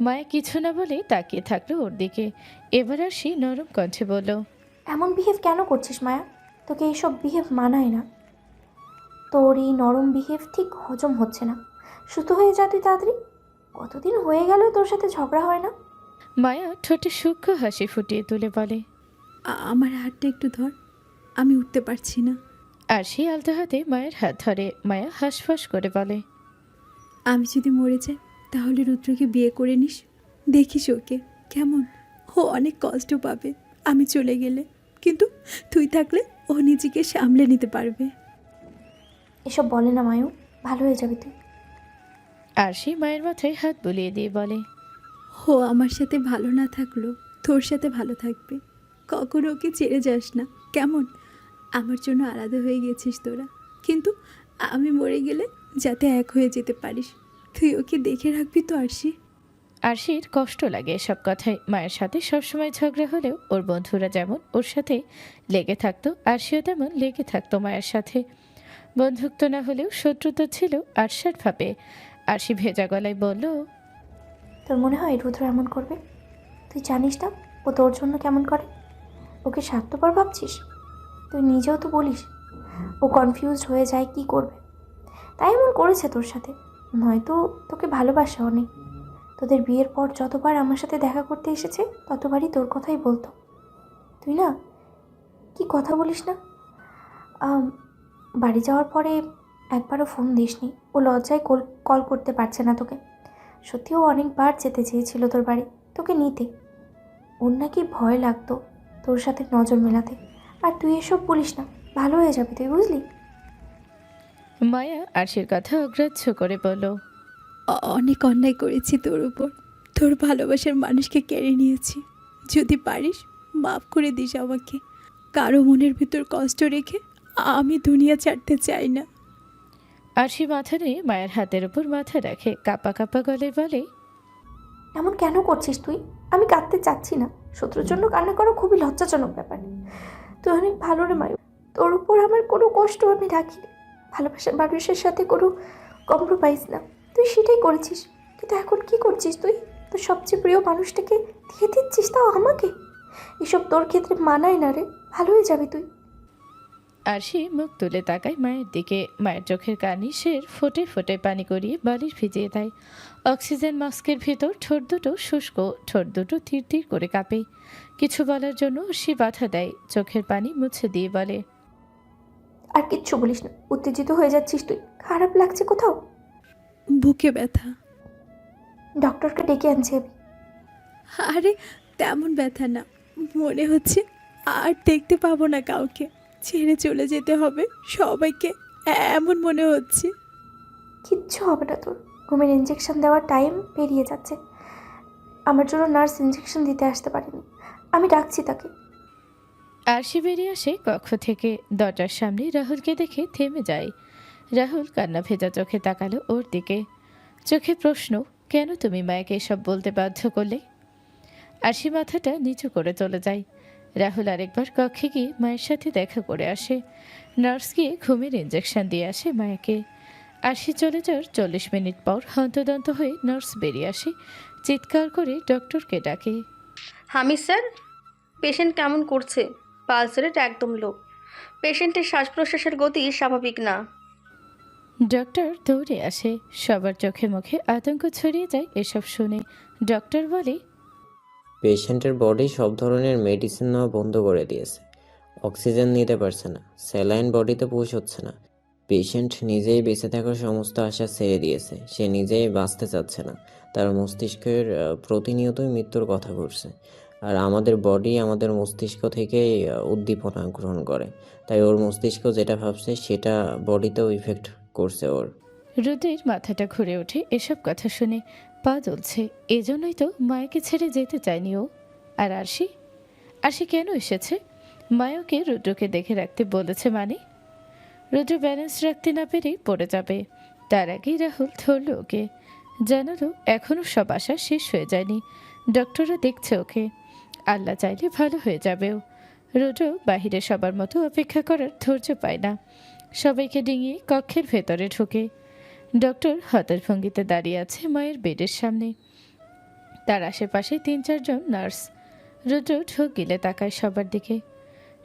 মায়া কিছু না বলে তাকিয়ে থাকলো ওর দিকে। এবার আর সে নরম কণ্ঠে বলল, এমন বিহেভ কেন করছিস মায়া? তোকে এইসব বিহেভ মানায় না। তোর এই নরম বিহেভ ঠিক হজম হচ্ছে না। সুস্থ হয়ে যা তুই তাড়াতাড়ি। কতদিন হয়ে গেল তোর সাথে ঝগড়া হয় না। মায়া ঠোঁটে সূক্ষ্ম হাসি ফুটিয়ে তুলে বলে। আমার হাতটা একটু ধর, আমি উঠতে পারছি না। আর সে আলতো হাতে মায়ের হাত ধরে। মায়া হাঁসফাঁস করে বলে, আমি যদি মরে যাই তাহলে রুদ্রকে বিয়ে করে নিস। দেখিস ওকে কেমন, ও অনেক কষ্ট পাবে আমি চলে গেলে, কিন্তু তুই থাকলে ও নিজেকে সামলে নিতে পারবে। এসব বলে না মায়ু, ভালো হয়ে যাবে তুই। আর সে মায়ের মাথায় হাত বুলিয়ে দিয়ে বলে, ও আমার সাথে ভালো না থাকলেও তোর সাথে ভালো থাকবে। কখনো ওকে ছেড়ে যাস না কেমন। আমার জন্য আলাদা হয়ে গেছিস তোরা, কিন্তু আমি মরে গেলে যাতে এক হয়ে যেতে পারিস। তুই ওকে দেখে রাখবি তো আরশি। আরশির কষ্ট লাগে এসব কথায়। মায়ের সাথে সবসময় ঝগড়া হলেও ওর বন্ধুরা যেমন ওর সাথে লেগে থাকতো, আরশিও তেমন লেগে থাকতো মায়ের সাথে। বন্ধুত্ব না হলেও শত্রুতা ছিল আরশার ভাবে। আরশি ভেজা গলায় বলল, তোর মনে হয় রুদ্র এমন করবে? তুই জানিস না ও তোর জন্য কেমন করে। ওকে স্বার্থপর ভাবছিস? তুই নিজেও তো বলিস ও কনফিউজড হয়ে যায় কি করবে, তাই এমন করেছে তোর সাথে। নয়তো তোকে ভালোবাসে অনেক। তোদের বিয়ের পর যতবার আমার সাথে দেখা করতে এসেছে ততবারই তোর কথাই বলতো। তুই না কি কথা বলিস না। আম, বাড়ি যাওয়ার পরে একবারও ফোন দিসনি। ও লজ্জায় কল করতে পারছে না তোকে। সত্যি ও অনেকবার যেতে চেয়েছিল তোর বাড়ি তোকে নিতে। ওর নাকি ভয় লাগতো তোর সাথে নজর মেলাতে। আর তুই এসব বলিস না, ভালো হয়ে যাবে তুই, বুঝলি? মায়া আরশির কথা অগ্রাহ্য করে বলল, অনেক অন্যায় করেছি তোর উপর, তোর ভালোবাসার মানুষকে কেড়ে নিয়েছি। যদি পারিস মাফ করে দিস আমাকে। কারো মনের ভিতর কষ্ট রেখে আমি দুনিয়া ছাড়তে চাই না। আরশি মাথা নিয়ে মায়ের হাতের উপর মাথা রাখে, কাঁপা কাঁপা গলায় বলে, এমন কেন করছিস তুই? আমি কাঁদতে চাচ্ছি না। শত্রুর জন্য কান্না করা খুবই লজ্জাজনক ব্যাপার। তুই অনেক ভালো রে মায়ু, তোর উপর আমার কোনো কষ্ট আমি রাখি না। ভালোবাসার মানুষের সাথে কোনো কম্প্রোমাইজ না, তুই সেটাই করেছিস। কিন্তু এখন কি করছিস তুই? তোর সবচেয়ে প্রিয় মানুষটাকে দিয়ে দিচ্ছিস, তাও আমাকে। এসব তোর ক্ষেত্রে মানায় না রে, ভালো হয়ে যাবি তুই। আরশি মুখ তুলে তাকায় মায়ের দিকে। মায়ের চোখের কানি সে ফোটে ফোটে পানি গড়িয়ে বালিশ ভিজিয়ে দেয়। অক্সিজেন মাস্কের ভিতর ঠোঁট দুটো শুষ্ক, ঠোঁট দুটো ধীর ধীর করে কাঁপে। কিছু বলার জন্য সে বাধা দেয়, চোখের পানি মুছে দিয়ে বলে, আর কিচ্ছু বলিস না, উত্তেজিত হয়ে যাচ্ছিস তুই। খারাপ লাগছে কোথাও? বুকে ব্যথা। ডক্টরকে ডেকে আনছি আমি। আরে তেমন ব্যথা না, মনে হচ্ছে আর দেখতে পাবো না কাউকে, ছেড়ে চলে যেতে হবে সবাইকে, এমন মনে হচ্ছে। কিচ্ছু হবে না তোর। ঘুমের ইঞ্জেকশন দেওয়ার টাইম পেরিয়ে যাচ্ছে। আমার জন্য নার্স ইঞ্জেকশন দিতে আসতে পারেনি, আমি ডাকছি তাকে। আরশি বেরিয়ে আসে কক্ষ থেকে। দরজার সামনে রাহুলকে দেখে থেমে যায়। রাহুল কান্না ভেজা চোখে তাকালো ওর দিকে। চোখে প্রশ্ন, কেন তুমি মায়াকে এসব বলতে বাধ্য করলে? আরশি মাথাটা নিচু করে চলে যায়। রাহুল আরেকবার কক্ষে গিয়ে মায়ের সাথে দেখা করে আসে। নার্স গিয়ে ঘুমের ইঞ্জেকশন দিয়ে আসে মায়াকে। আরশি চলে যাওয়ার 40 মিনিট পর হন্তদন্ত হয়ে নার্স বেরিয়ে আসে, চিৎকার করে ডক্টরকে ডাকে। হামিদ স্যার, পেশেন্ট কেমন করছে? পালস রেট একদম লো। পেশেন্টের শ্বাস প্রশ্বাসের গতি স্বাভাবিক না। ডক্টর দৌড়ে আসে। সবার চোখে মুখে আতঙ্ক ছড়িয়ে যায় এসব শুনে। ডক্টর বলে, পেশেন্টের বডি সব ধরনের মেডিসিন নেওয়া বন্ধ করে দিয়েছে, অক্সিজেন নিতে পারছে না, স্যালাইন বডিতে পুশ হচ্ছে না। পেশেন্ট নিজেই বেঁচে থাকার সমস্ত আশা ছেড়ে দিয়েছে, সে নিজেই বাঁচতে চাচ্ছে না। তার মস্তিষ্কের প্রতিনিয়তই মৃত্যুর কথা ঘুরছে। আর আমাদের বডি আমাদের মস্তিষ্ক থেকেই উদ্দীপনা গ্রহণ করে, তাই ওর মস্তিষ্ক যেটা ভাবছে সেটা বডিতেও ইফেক্ট করছে ওর। রুদ্রের মাথাটা ঘুরে ওঠে এসব কথা শুনে। পা জ্বলছে। এজন্যই তো মায়াকে ছেড়ে যেতে চায়নি ও। আর আরশি, আরশি কেন এসেছে? মায়াকে রুদ্রকে দেখে রাখতে বলেছে মানে? রুদ্র ব্যালেন্স রাখতে না পেরে পড়ে যাবে। তার আগেই রাহুল ধরল ওকে। জানালো এখনও সব আশা শেষ হয়ে যায়নি, ডক্টররা দেখছে ওকে। আল্লাহ চাইলে ভালো হয়ে যাবেও। রুদ্র বাহিরে সবার মতো অপেক্ষা করার ধৈর্য পায় না। সবাইকে ডিঙিয়ে কক্ষের ভেতরে ঢোকে। ডক্টর হতভঙ্গিতে দাঁড়িয়ে আছে মায়ের বেডের সামনে। তার আশেপাশে 3-4 জন নার্স। রুদ্র ঢোক গিলে তাকায় সবার দিকে।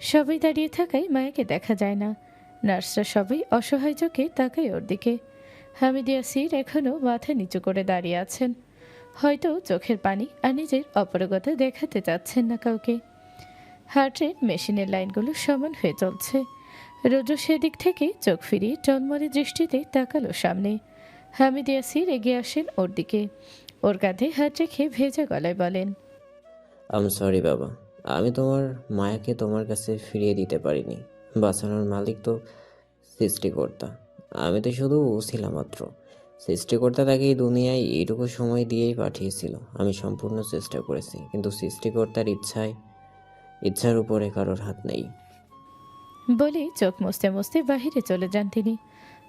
সবাই দাঁড়িয়ে থাকায় মায়াকে দেখা যায় না। নার্সরা সবাই অসহায় চোখে তাকায় ওর দিকে। হামিদ ইয়াসির এখনও মাথা নিচু করে দাঁড়িয়ে আছেন, হয়তো চোখের পানি আর নিজের অপারগতা দেখাতে চাচ্ছেন না কাউকে। হার্টের মেশিনের লাইনগুলো সমান হয়ে চলছে। রুদ্র সেদিক থেকে চোখ ফিরিয়ে টলমলে দৃষ্টিতে তাকালো সামনে। হামিদ ইয়াসির এগিয়ে আসেন ওর দিকে। ওর কাঁধে হাত রেখে ভেজা গলায় বলেন, সরি বাবা, আমি তোমার মায়াকে তোমার কাছে ফিরিয়ে দিতে পারিনি। বাঁচানোর মালিক তো সৃষ্টিকর্তা, আমি তো শুধু ছিলাম মাত্র। সৃষ্টিকর্তা তাকে এই দুনিয়ায় এইটুকু সময় দিয়েই পাঠিয়েছিল। আমি সম্পূর্ণ চেষ্টা করেছি, কিন্তু সৃষ্টিকর্তার ইচ্ছার উপরে কারোর হাত নেই। বলে চোখ মুছতে মুছতে বাহিরে চলে যান তিনি।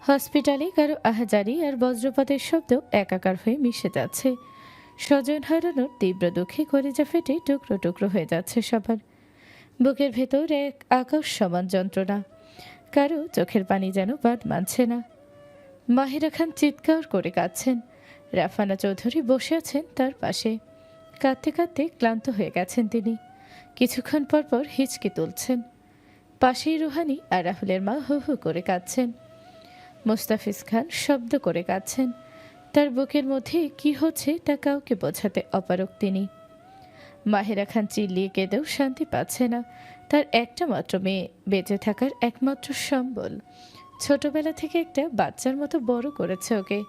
হসপিটালে কারো আহাজারি আর বজ্রপাতের শব্দ একাকার হয়ে মিশে যাচ্ছে। স্বজন হারানোর তীব্র দুঃখে কলিজা ফেটে টুকরো টুকরো হয়ে যাচ্ছে সবার। বুকের ভেতর এক আকাশ সমান যন্ত্রণা। কারো চোখের পানি যেন বাদ মানছে না। মাহিরা খান চিৎকার করে কাঁদছেন। রাফানা চৌধুরী বসে আছেন তার পাশে। কাঁদতে কাঁদতে ক্লান্ত হয়ে গেছেন তিনি। কিছুক্ষণ পর পর হিচকি তুলছেন। পাশেই রুহানি আর রাহুলের মা হু হু করে কাঁদছেন। মোস্তাফিজ খান শব্দ করে কাঁদছেন। তার বুকের মধ্যে কি হচ্ছে তা কাউকে বোঝাতে অপারগ তিনি। মাহিরা খান চিল্লিয়ে কেঁদেও শান্তি পাচ্ছে না। তার একটা মাত্র মেয়ে, বেঁচে থাকার একমাত্র সম্বল। ছোটবেলা থেকে একটা বাচ্চার মতো বড় করেছে ওকে।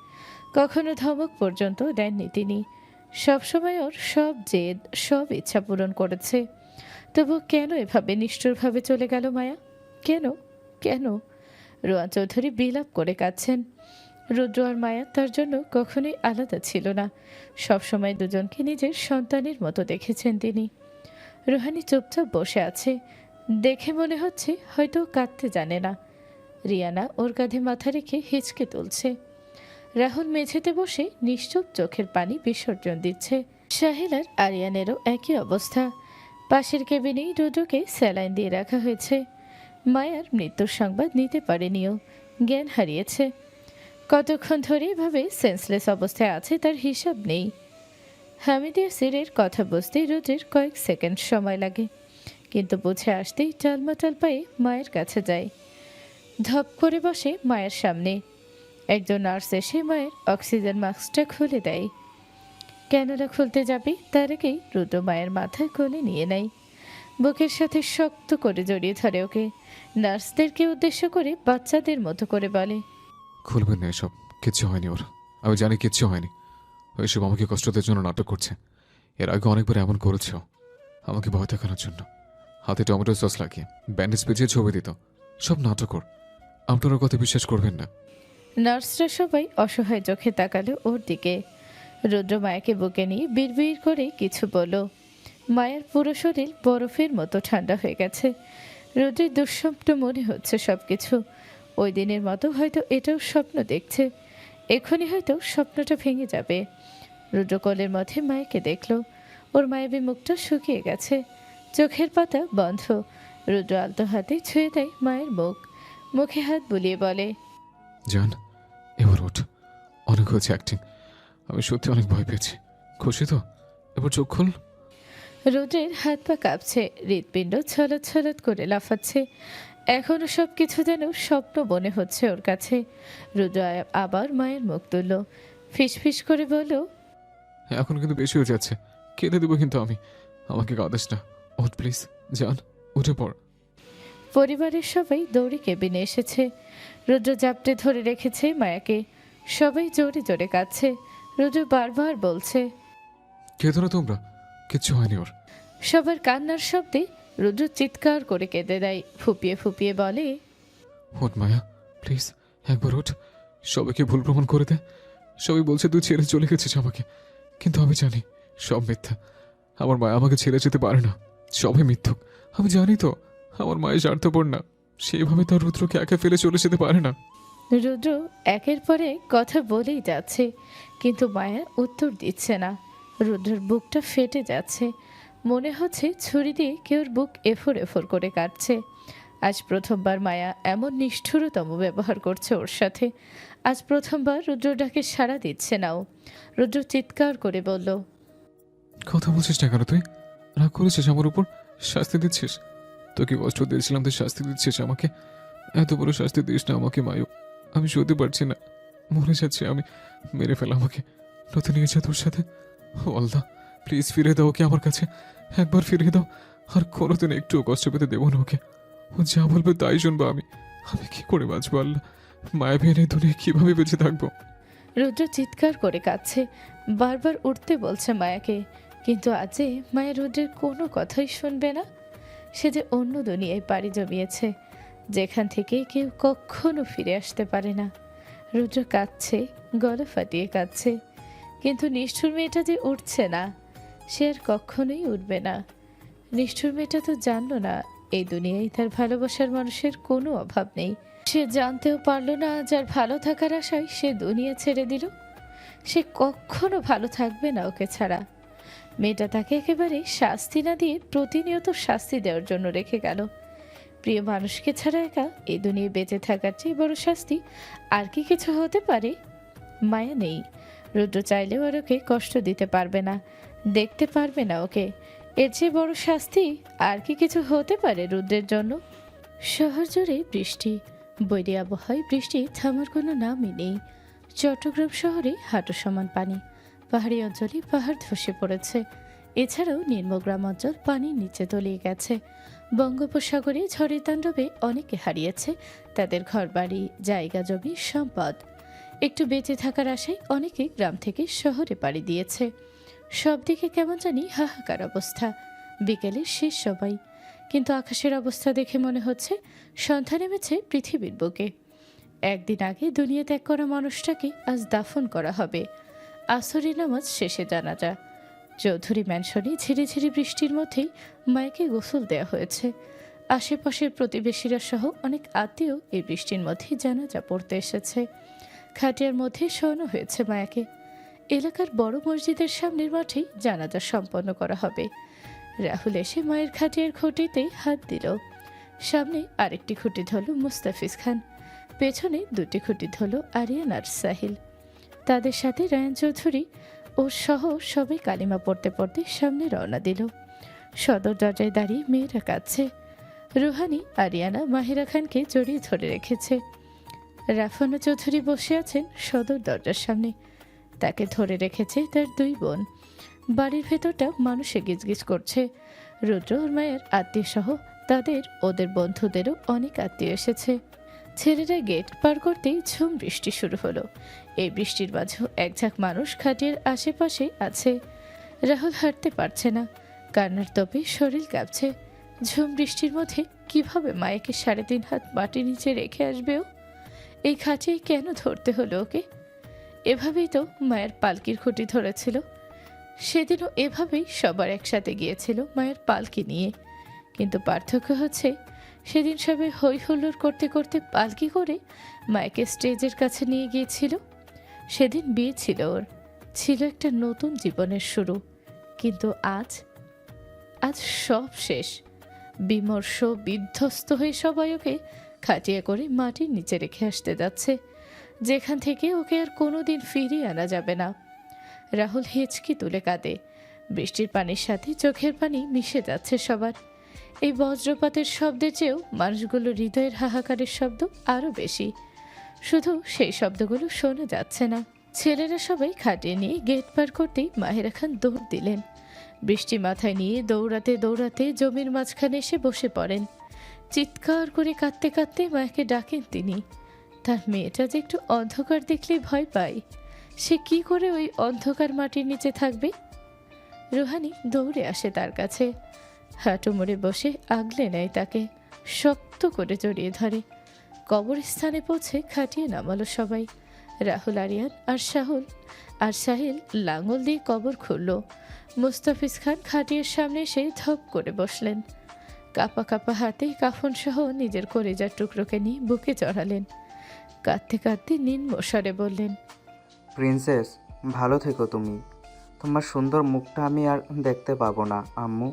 কখনো ধমক পর্যন্ত দেননি তিনি। সবসময় ওর সব জেদ, সব ইচ্ছা পূরণ করেছে। তবু কেন এভাবে নিষ্ঠুরভাবে চলে গেল মায়া? কেন কেন? রোয়ান চৌধুরী বিলাপ করে কাঁদছেন। রুদ্র আর মায়া তার জন্য কখনোই আলাদা ছিল না। সবসময় দুজনকে নিজের সন্তানের মতো দেখেছেন তিনি। রুহানি চুপচাপ বসে আছে। দেখে মনে হচ্ছে হয়তো কাঁদতে জানে না। রিয়ানা ওর কাঁধে মাথা রেখে হিচকে তুলছে। রাহুল মেঝেতে বসে নিশ্চুপ চোখের পানি বিসর্জন দিচ্ছে। সাহিল আর আরিয়ানেরও একই অবস্থা। পাশের কেবিনেই রুদ্রকে স্যালাইন দিয়ে রাখা হয়েছে। মায়ার মৃত্যুর সংবাদ নিতে পারেনিও, জ্ঞান হারিয়েছে। কতক্ষণ ধরে এভাবে সেন্সলেস অবস্থায় আছে তার হিসাব নেই। হামিদ ইয়াসিরের কথা বুঝতেই রুদ্রের কয়েক সেকেন্ড সময় লাগে, কিন্তু বুঝে আসতেই টালমাটাল পায়ে মায়ের কাছে যায়। ধপ করে বসে মায়ের সামনে। একজন নার্স এসে মায়ের অক্সিজেন মাস্কটা খুলে দেয়। কেননা খুলতে যাবে তার আগেই রুদ্র মায়ের মাথায় কোলে নিয়ে নেয়। বুকের সাথে শক্ত করে জড়িয়ে ধরে ওকে। নার্সদেরকে উদ্দেশ্য করে বাচ্চাদের মতো করে বলে, খুলবেন না এসব, কিচ্ছু হয়নি ওর। আমি জানি কিচ্ছু হয়নি। ওইসব আমাকে কষ্ট দেওয়ার জন্য নাটক করছে। এর আগে অনেকবার এমন করেছে ও, আমাকে ভয় দেখানোর জন্য। হাতে টমেটো সস লাগিয়ে ব্যান্ডেজ পেঁচিয়ে ছবি দিত। সব নাটক ওর। আপনারা কথা বিশ্বাস করবেন না। নার্সরা সবাই অসহায় চোখে তাকালো ওর দিকে। রুদ্র মায়াকে বুকে নিয়ে বিড়বিড় করে কিছু বলল। মায়ের পুরো শরীর বরফের মতো ঠান্ডা হয়ে গেছে। রুদ্রের দুঃস্বপ্ন মনে হচ্ছে সবকিছু। ওই দিনের মতো হয়তো এটাও স্বপ্ন দেখছে। এখনই হয়তো স্বপ্নটা ভেঙে যাবে। রুদ্র কোলের মধ্যে মায়াকে দেখল। ওর মায়াবী মুখটা শুকিয়ে গেছে, চোখের পাতা বন্ধ। রুদ্র আলতো হাতে ছুঁয়ে দেয় মায়ের মুখ। মুখে হাত বুলিয়ে বলে, জান, এবার ওঠ। অনেক হয়েছে অ্যাক্টিং। আমি সত্যি অনেক ভয় পেয়েছি। খুশি তো? এবার চোখ খুল। রুদ্রের হাত পা কাঁপছে, হৃৎপিণ্ড ছলৎ ছলৎ করে লাফাচ্ছে। এখনো সব কিছু যেন স্বপ্ন মনে হচ্ছে ওর কাছে। রুদ্র আবার মায়ের মুখ তুলল, ফিসফিস করে বলল, এখন কিন্তু বেশি হয়ে যাচ্ছে। কেঁদে দেবো কিন্তু আমি। আমাকে কাঁদাস না। ওঠ প্লিজ, জান, উঠে পড়। পরিবারের সবাই দৌড়ে কেবিনে এসেছে। রুদ্র জাপটে ধরে রেখেছে মায়াকে। সবাই জোরে জোরে কাঁদছে। রুদ্র বারবার বলছে, কেঁদো না তোমরা, কিচ্ছু হয়নি ওর। সবার কান্নার শব্দে রুদ্র চিৎকার করে কেঁদে দেয়। ফুপিয়ে ফুপিয়ে বলে, ওঠ মায়া, প্লিজ একবার ওঠ। সবাইকে ভুল প্রমাণ করে দে। সবাই বলছে তুই ছেড়ে চলে গেছিস আমাকে, কিন্তু আমি জানি সব মিথ্যা। আমার মায়া আমাকে ছেড়ে যেতে পারে না। সবাই মিথ্যুক। আমি জানি তো আমার মায়ের স্বার্থপর না। সেইভাবে তার রুদ্রকে একা ফেলে চলে যেতে পারে না। রুদ্র একের পর এক কথা বলেই যাচ্ছে, কিন্তু মায়া উত্তর দিচ্ছে না। রুদ্রের বুকটা ফেটে যাচ্ছে। মনে হচ্ছে ছুরি দিয়ে কেউ বুক এফোর এফোর করে কাটছে। আজ প্রথমবার মায়া এমন নিষ্ঠুরতম ব্যবহার করছে ওর সাথে। আজ প্রথমবার রুদ্র ডাকে সাড়া দিচ্ছে না ও। রুদ্র চিৎকার করে বলল, কথা বলছিস না কেন তুই? রাগ করেছিস আমার উপর? শাস্তি দিচ্ছিস? তোকে কষ্ট দিয়েছিলাম, তুই শাস্তি দিচ্ছিস আমাকে? এত বড় শাস্তি দিস না আমাকে মায়ু। আমি সইতে পারছি না, মরে যাচ্ছি আমি। মেরে ফেল আমাকে, নতুন নিয়ে যা তোর সাথে। ও আল্লাহ, প্লিজ ফিরে দাও ওকে আমার কাছে, একবার ফিরিয়ে দাও। আর কোনোদিন একটু কষ্ট পেতে দেবো না ওকে। ও যা বলবে তাই শুনবো আমি। আমি কি করে বাঁচবো আল্লাহ? মায়া ভেন এই দুনিয়ায় কিভাবে বেঁচে থাকবো? রুদ্র চিৎকার করে কাঁদছে, বারবার উঠতে বলছে মায়াকে। কিন্তু আজে মায়া রুদ্রের কোনো কথাই শুনবে না। সে যে অন্য দুনিয়ায় পাড়ি জমিয়েছে, যেখান থেকে কেউ কখনো ফিরে আসতে পারে না। রুদ্র কাঁদছে, গলা ফাটিয়ে কাঁদছে। কিন্তু নিষ্ঠুর মেয়েটা যে উঠছে না, সে আর কখনোই উঠবে না। নিষ্ঠুর মেয়েটা তো জানলো না এই দুনিয়ায় তার ভালোবাসার মানুষের কোনো অভাব নেই। সে জানতেও পারল না যার ভালো থাকার আশায় সে দুনিয়া ছেড়ে দিল। সে কখনো ভালো থাকবে না ওকে ছাড়া। মেয়েটা তাকে একেবারে শাস্তি না দিয়ে প্রতিনিয়ত শাস্তি দেওয়ার জন্য রেখে গেল। প্রিয় মানুষকে ছাড়া একা এই দুনিয়ায় বেঁচে থাকার চেয়ে বড় শাস্তি আর কি কিছু হতে পারে? মায়া নেই, রুদ্র চাইলেও আর ওকে কষ্ট দিতে পারবে না, দেখতে পারবে না ওকে। এর চেয়ে বড় শাস্তি আর কি কিছু হতে পারে রুদ্রের জন্য? শহর জুড়ে বৃষ্টি, বৈরী আবহাওয়ায় বৃষ্টি থামার কোনো নামই নেই। চট্টগ্রাম শহরে হাঁটু সমান পানি, পাহাড়ি অঞ্চলে পাহাড় ধসে পড়েছে। এছাড়াও নিম্নগ্রাম অঞ্চল পানির নিচে তলিয়ে গেছে। বঙ্গোপসাগরে ঝড়ের তাণ্ডবে অনেকে হারিয়েছে তাদের ঘরবাড়ি, জায়গা জমি, সম্পদ। একটু বেঁচে থাকার আশায় অনেকে গ্রাম থেকে শহরে পাড়ি দিয়েছে। সব দিকে কেমন জানি হাহাকার অবস্থা। বিকেলে শেষ সবাই, কিন্তু আকাশের অবস্থা দেখে মনে হচ্ছে সন্ধ্যা নেমেছে পৃথিবীর বুকে। একদিন আগে দুনিয়া ত্যাগ করা মানুষটাকে আজ দাফন করা হবে। আসরের নামাজ শেষে জানাজা। চৌধুরী ম্যানশনে ঝিরিঝিরি বৃষ্টির মধ্যেই মায়াকে গোসল দেওয়া হয়েছে। আশেপাশের প্রতিবেশীরা সহ অনেক আত্মীয় এই বৃষ্টির মধ্যেই জানাজা পড়তে এসেছে। খাটিয়ার মধ্যে শোয়ানো হয়েছে মায়াকে। এলাকার বড় মসজিদের সামনের মাঠেই জানাজা সম্পন্ন করা হবে। রাহুল এসে মায়ের খাটিয়ার খুঁটিতেই হাত দিল। সামনে আরেকটি খুঁটি ধরল মুস্তাফিজ খান, পেছনে দুটি খুঁটি ধরল আরিয়ান আর সাহিল। তাদের সাথে রায়ান চৌধুরী ও সহ সবাই কালিমা পড়তে পড়তে সামনে রওনা দিল। সদর দরজায় দাঁড়িয়ে মেয়েরা কাঁদছে। রুহানি আরিয়ানা মাহিরা খানকে জড়িয়ে ধরে রেখেছে। রাফানা চৌধুরী বসে আছেন সদর দরজার সামনে, তাকে ধরে রেখেছে তার দুই বোন। বাড়ির ভেতরটা মানুষে গিজগিজ করছে। রুদ্র ওর মায়ের আত্মীয় সহ ওদের বন্ধুদেরও অনেক আত্মীয় এসেছে। ছেলেরা গেট পার করতেই ঝুম বৃষ্টি শুরু হলো। এই বৃষ্টির মাঝেও এক ঝাঁক মানুষ খাটিয়ার আশেপাশে আছে। রাহুল হাঁটতে পারছে না, কান্নার তোপে শরীর কাঁপছে। ঝুম বৃষ্টির মধ্যে কিভাবে মায়াকে 3.5 হাত মাটির নিচে রেখে আসবেও? এই খাটিয়ে কেন ধরতে হলো ওকে? এভাবেই তো মায়ের পালকির খুঁটি ধরেছিল। সেদিনও এভাবেই সবার একসাথে গিয়েছিল মায়ের পালকি নিয়ে। কিন্তু পার্থক্য হচ্ছে সেদিন সবাই হই হুল্লোড় করতে করতে পালকি করে মায়াকে স্টেজের কাছে নিয়ে গিয়েছিল। সেদিন বিয়ে ছিল ওর, ছিল একটা নতুন জীবনের শুরু। কিন্তু আজ সব শেষ। বিমর্ষ বিধ্বস্ত হয়ে সবাই ওকে খাটিয়ে করে মাটির নিচে রেখে আসতে যাচ্ছে, যেখান থেকে ওকে আর কোনোদিন ফিরিয়ে আনা যাবে না। রাহুল হেঁচকি তুলে কাঁদে। বৃষ্টির পানির সাথে চোখের পানি মিশে যাচ্ছে সবার। এই বজ্রপাতের শব্দের চেয়েও মানুষগুলো হৃদয়ের হাহাকারের শব্দ আরও বেশি। শুধু সেই শব্দগুলো শোনা যাচ্ছে না। ছেলেরা সবাই খাটিয়ে নিয়ে গেট পার করতেই মাহিরা খান দৌড় দিলেন। বৃষ্টি মাথায় নিয়ে দৌড়াতে দৌড়াতে জমির মাঝখানে এসে বসে পড়েন। চিৎকার করে কাঁদতে কাঁদতে মায়াকে ডাকেন তিনি। তার মেয়েটা যে একটু অন্ধকার দেখলেই ভয় পায়। সে কি করে ওই অন্ধকার মাটির নিচে থাকবে? রুহানি দৌড়ে আসে তার কাছে, হাঁটু মুড়ে বসে আগলে নেয় তাকে, শক্ত করে জড়িয়ে ধরে। কবরস্থানে পৌঁছে খাটিয়ে নামালো সবাই। রাহুল, আরিয়ান আর সাহিল লাঙল দিয়ে কবর খুলল। মুস্তাফিজ খান খাটিয়ার সামনে এসে ধপ করে বসলেন। কাপা কাপা হাতে কাফন সহ নিজের কলিজার টুকরোকে নিয়ে বুকে চড়ালেন। কাঁদতে কাঁদতে নিম্ন স্বরে বললেন, প্রিন্সেস, ভালো থেকো তুমি। তোমার সুন্দর মুখটা আমি আর দেখতে পাবো না আম্মু।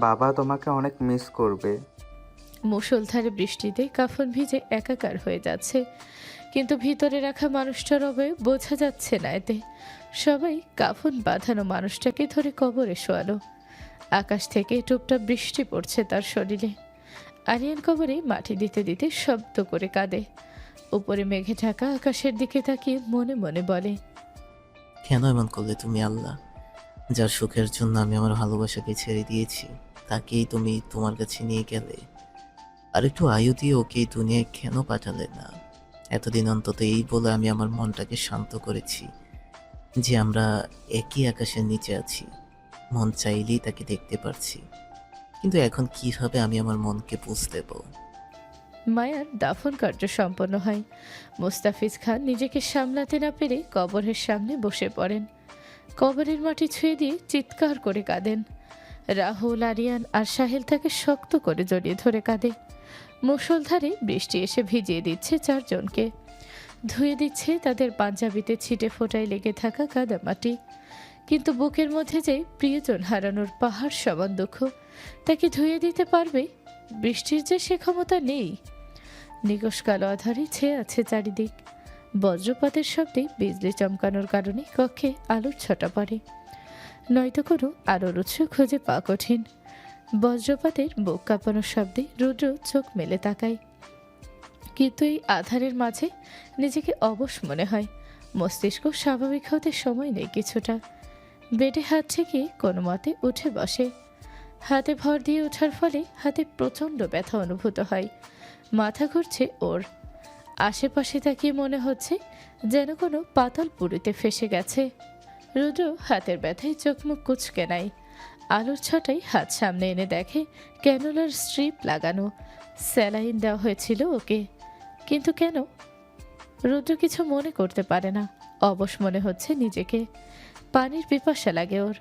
বাবা তোমাকে অনেক মিস করবে। মুষলধারে বৃষ্টিতে কাফন ভিজে একাকার হয়ে যাচ্ছে, কিন্তু ভিতরে রাখা মানুষটার অবয়ব বোঝা যাচ্ছে না এতে। সবাই কাফন বাঁধানো মানুষটাকে ধরে কবরে শোয়ালো। আকাশ থেকে টুপটাপ বৃষ্টি পড়ছে তার শরীরে। আরিয়ান কবরে মাটি দিতে দিতে শব্দ করে কাঁদে। উপরে মেঘে ঢাকা আকাশের দিকে তাকিয়ে মনে মনে বলে, কেন এমন করলে তুমি আল্লাহ? যার সুখের জন্য আমি আমার ভালোবাসাকে ছেড়ে দিয়েছি, তাকেই তুমি তোমার কাছে নিয়ে গেলে। আর একটু আয়ু দিয়ে ওকে এই দুনিয়ায় কেন পাঠালে না? এতদিন অন্তত এই বলে আমি আমার মনটাকে শান্ত করেছি যে আমরা একই আকাশের নিচে আছি, মন চাইলেই তাকে দেখতে পারছি। কিন্তু এখন কিভাবে আমি আমার মনকে বুঝ দেব? মায়ার দাফন কার্য সম্পন্ন হয়। মোস্তাফিজ খান নিজেকে সামলাতে না পেরে কবরের সামনে বসে পড়েন। কবরের মাটি ছুঁয়ে দিয়ে চিৎকার করে কাঁদেন। রাহুল, আরিয়ান আর সাহেল তাকে শক্ত করে জড়িয়ে ধরে কাঁদে। মুষলধারে বৃষ্টি এসে ভিজিয়ে দিচ্ছে চারজনকে, ধুয়ে দিচ্ছে তাদের পাঞ্জাবিতে ছিটে ফোটায় লেগে থাকা কাদা মাটি। কিন্তু বুকের মধ্যে যে প্রিয়জন হারানোর পাহাড় সমান দুঃখ, তাকে ধুয়ে দিতে পারবে? বৃষ্টির যে সে ক্ষমতা নেই। নিকষ কালো আধারে ছেয়ে আছে চারিদিক। বজ্রপাতের শব্দে বিজলি চমকানোর কারণে কক্ষে আলোর ছটা পড়ে, নয়তো কোনো আলোর উৎস খুঁজে পাওয়া কঠিন। বজ্রপাতের বুক কাঁপানোর শব্দে রুদ্র চোখ মেলে তাকায়, কিন্তু এই আধারের মাঝে নিজেকে অবশ মনে হয়। মস্তিষ্ক স্বাভাবিক হতে সময় নেই কিছুটা। বেডে হাত ঠেকিয়ে কোনো মতে উঠে বসে। হাতে ভর দিয়ে ওঠার ফলে হাতে প্রচণ্ড ব্যথা অনুভূত হয়। মাথা ঘুরছে ওর। আশেপাশে তাকিয়ে মনে হচ্ছে যেন কোনো পাতাল পুরীতে ফেসে গেছে। রুদ্র হাতের ব্যথায় চোখ মুখ কুঁচকে নাই। আলোর ছটায় হাত সামনে এনে দেখে ক্যানোলার স্ট্রিপ লাগানো। স্যালাইন দেওয়া হয়েছিল ওকে, কিন্তু কেন? রুদ্র কিছু মনে করতে পারে না। অবশ মনে হচ্ছে নিজেকে। পানির পিপাসা লাগে ওর।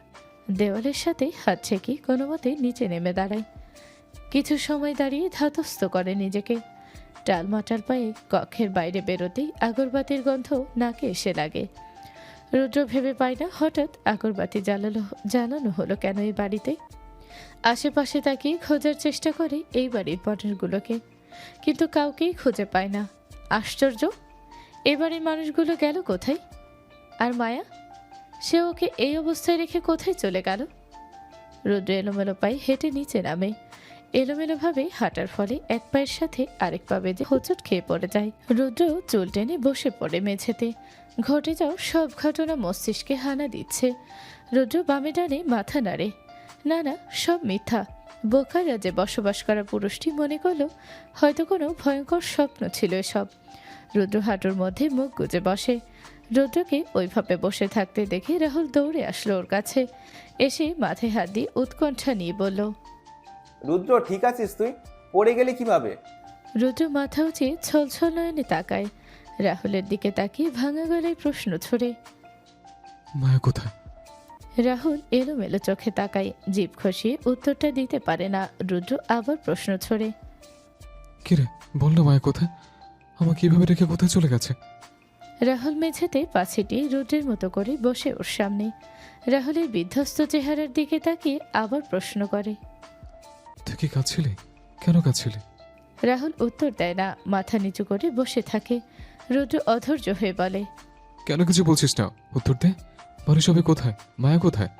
দেওয়ালের সাথে হাত ছেঁকে কোনো মতে নিচে নেমে দাঁড়ায়। কিছু সময় দাঁড়িয়ে ধাতস্থ করে নিজেকে। টালমাটাল পায়ে কক্ষের বাইরে বেরোতেই আগরবাতির গন্ধ নাকে এসে লাগে। রুদ্র ভেবে পায় না হঠাৎ আগরবাতি জ্বালানো হলো কেন এই বাড়িতে। আশেপাশে তাকিয়ে খোঁজার চেষ্টা করে এই বাড়ির পটেরগুলোকে, কিন্তু কাউকেই খুঁজে পায় না। আশ্চর্য, এবারের মানুষগুলো গেল কোথায়? আর মায়া, সে ওকে এই অবস্থায় রেখে কোথায় চলে গেল? রুদ্র এলোমেলো পায়ে হেঁটে নিচে নামে। এলোমেলোভাবে হাঁটার ফলে এক পায়ের সাথে আরেক পা বেঁধে হোঁচট খেয়ে পড়ে যায়। রুদ্র চুল টেনে বসে পড়ে মেঝেতে। ঘটে যাও সব ঘটনা মস্তিষ্কে হানা দিচ্ছে। রুদ্র বামে ডানে মাথা নাড়ে। না না, সব মিথ্যা। বোকার রাজ্যে বসবাস করা পুরুষটি মনে করল হয়তো কোনো ভয়ঙ্কর স্বপ্ন ছিল এসব। রুদ্র হাঁটুর মধ্যে মুখ গুজে বসে। রুদ্রকে ওইভাবে বসে থাকতে দেখে রাহুল দৌড়ে আসলো ওর কাছে। এসে মাথায় হাত দিয়ে উৎকণ্ঠা নিয়ে বলল, রুদ্র, ঠিক আছিস তুই? পড়ে গেলি কিভাবে? রুদ্র মাথা উঁচিয়ে ছলছল নয়নে তাকায়। রাহুলের দিকে তাকিয়ে ভাঙা গলায় প্রশ্ন ছড়ে। মায়া কোথায়? রাহুল এলোমেলো চোখে তাকায়, জিভ খসিয়ে উত্তরটা দিতে পারে না। রুদ্র আবার প্রশ্ন ছড়ে, কিরে বল না, মায়া কোথায়? আমাকে কিভাবে রেখে কোথায় চলে গেছে? রাহুল মেঝেতে পা ছিটিয়ে রুদ্রের মতো করে বসে ওর সামনে। রাহুলের বিধ্বস্ত চেহারার দিকে তাকিয়ে আবার প্রশ্ন করে, তুই কি কাঁদছিলি? কেন কাঁদছিলি? রাহুল উত্তর দেয় না, মাথা নিচু করে বসে থাকে। রুদ্র অধৈর্য হয়ে বলে, কেন কিছু বলছিস না? উত্তর দে। বাড়ি সবাই কোথায়? মায়া কোথায়?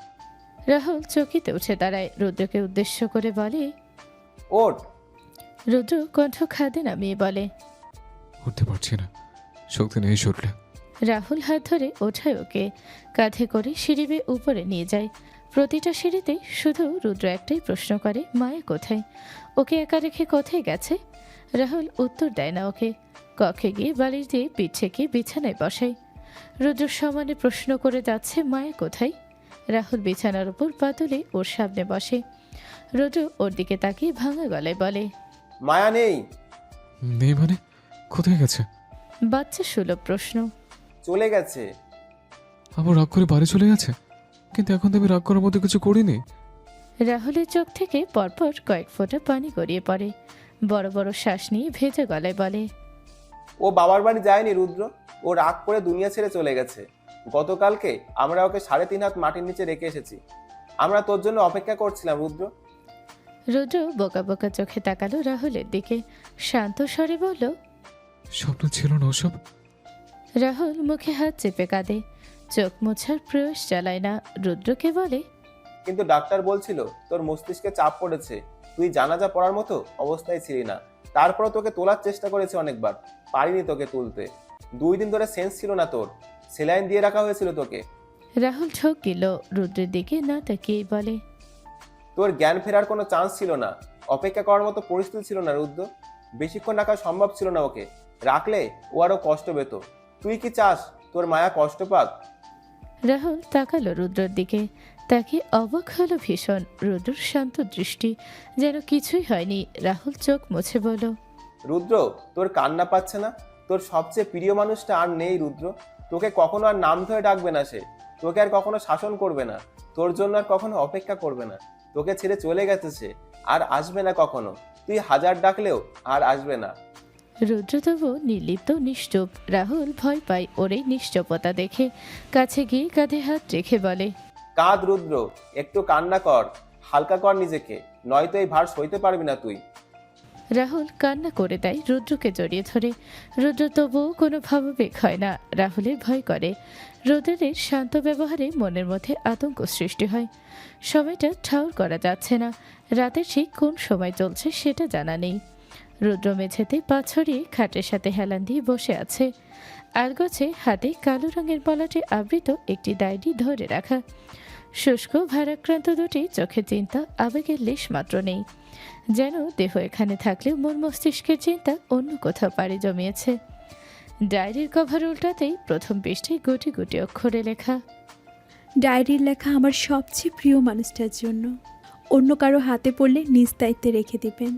রাহুল চকিতে উঠে দাঁড়ায়। রুদ্রকে উদ্দেশ্য করে বলে, ওঠ। রুদ্র কণ্ঠ খাদে নামিয়ে বলে, উঠতে পারছি না, শক্তি নেই শরীরে। রাহুল হাত ধরে ওঠায় ওকে, কাঁধে করে সিঁড়ি বেয়ে উপরে নিয়ে যায়। প্রতিটা সিঁড়িতেই শুধু রুদ্র একটাই প্রশ্ন করে, মায়া কোথায়? ওকে একা রেখে কোথায় গেছে? রাহুল উত্তর দেয় না ওকে। কক্ষে গিয়ে বালিশ দিয়ে পিঠ ছেঁকে বিছানায় বসায়। রুদ্র সমানে প্রশ্ন করে যাচ্ছে, মায়া কোথায়? রাহুল বিছানার উপর পা তুলে ওর সামনে বসে। রুদ্র ওর দিকে তাকিয়ে ভাঙা গলায় বলে, মায়া নেই। নেই মানে? কোথায় গেছে? বাচ্চা সুলভ প্রশ্ন। চলে গেছে। আবার রাগ করে বাড়ি চলে গেছে? কিন্তু এখন তো আমি রাগ করার মতো কিছু করিনি। রাহুলের চোখ থেকে পরপর কয়েক ফোঁটা পানি গড়িয়ে পড়ে। বড় বড় শ্বাস নিয়ে ভেজা গলায় বলে, ও বাবার বাড়ি যায়নি রুদ্র, ও রাগ করে দুনিয়া ছেড়ে চলে গেছে। গতকালকে আমরা ওকে 3.5 হাত মাটির নিচে রেখে এসেছি। আমরা তোর জন্য অপেক্ষা করছিলাম রুদ্র। রুদ্র বোকা বোকা চোখে তাকালো রাহুলের দিকে, শান্ত স্বরে বলল, স্বপ্ন ছিল না ওসব। রাহুল মুখে হাত চেপে কাঁদে, চোখ মোছার প্রয়াস চালায় না। রুদ্রকে বলে, কিন্তু ডাক্তার বলছিল তোর মস্তিষ্কে চাপ পড়েছে, তুই জানাজা পড়ার মতো অবস্থায় ছিলি না। তারপরও তোকে তোলার চেষ্টা করেছে অনেকবার, পারিনি তোকে তুলতে। 2 দিন ধরে সেন্স ছিল না তোর, সেলাইন দিয়ে রাখা হয়েছিল তোকে। রাহুল ঠোক গেল, রুদ্রের দিকে না তাকিয়েই বলে, তোর জ্ঞান ফেরার কোনো চান্স ছিল না, অপেক্ষা করার মতো পরিস্থিতি ছিল না রুদ্র। বেশিক্ষণ রাখা সম্ভব ছিল না ওকে, রাখলে ও আরো কষ্ট পেত। তুই কি চাস তোর মায়া কষ্ট পাক? রাহুল তাকালো রুদ্রর দিকে, তাকে অবাক হলো ভীষণ। রুদ্রর শান্ত দৃষ্টি, যেন কিছুই হয়নি। রাহুল চোখ মুছে বলল, রুদ্র, তোর কান্না পাচ্ছে না? তোর সবচেয়ে প্রিয় মানুষটা আর নেই রুদ্র। তোকে কখনো আর নাম ধরে ডাকবে না সে, তোকে আর কখনো শাসন করবে না, তোর জন্য আর কখনো অপেক্ষা করবে না। তোকে ছেড়ে চলে গেছে সে, আর আসবে না কখনো। তুই হাজার ডাকলেও আর আসবে না। রুদ্র তবু নির্লিপ্ত নিশ্চুপ। রাহুল ভয় পায় ওর এই নিশ্চুপতা দেখে, কাছে গিয়ে কাঁধে হাত রেখে বলে, কাঁদ রুদ্র, একটু কান্না কর, হালকা কর নিজেকে, নয়তো এই ভার সইতে পারবি না তুই। রাহুল কান্না করে দেয়, রুদ্রকে জড়িয়ে ধরে। রুদ্র তবুও কোনো ভাবাবেগ হয় না, রাহুলের ভয় করে। রুদ্রের শান্ত ব্যবহারে মনের মধ্যে আতঙ্ক সৃষ্টি হয়। সময়টা ঠাউর করা যাচ্ছে না, রাতের ঠিক কোন সময় চলছে সেটা জানা নেই। রুদ্র মেঝেতে পা ছড়িয়ে খাটের সাথে হেলান দিয়ে বসে আছে। আলগোছে হাতে কালো রঙের পলাটে আবৃত একটি ডায়েরি ধরে রাখা। শুষ্ক ভারাক্রান্ত দুটি চোখে চিন্তা, আবেগের লেশ মাত্র নেই। যেন দেহ এখানে থাকলেও মন মস্তিষ্কের চিন্তা অন্য কোথাও পাড়ি জমিয়েছে। ডায়েরির কভার উল্টাতেই প্রথম পৃষ্ঠায় গুটি গুটি অক্ষরে লেখা, ডায়েরির লেখা আমার সবচেয়ে প্রিয় মানুষটার জন্য। অন্য কারো হাতে পড়লে নিজ দায়িত্বে রেখে দিবেন।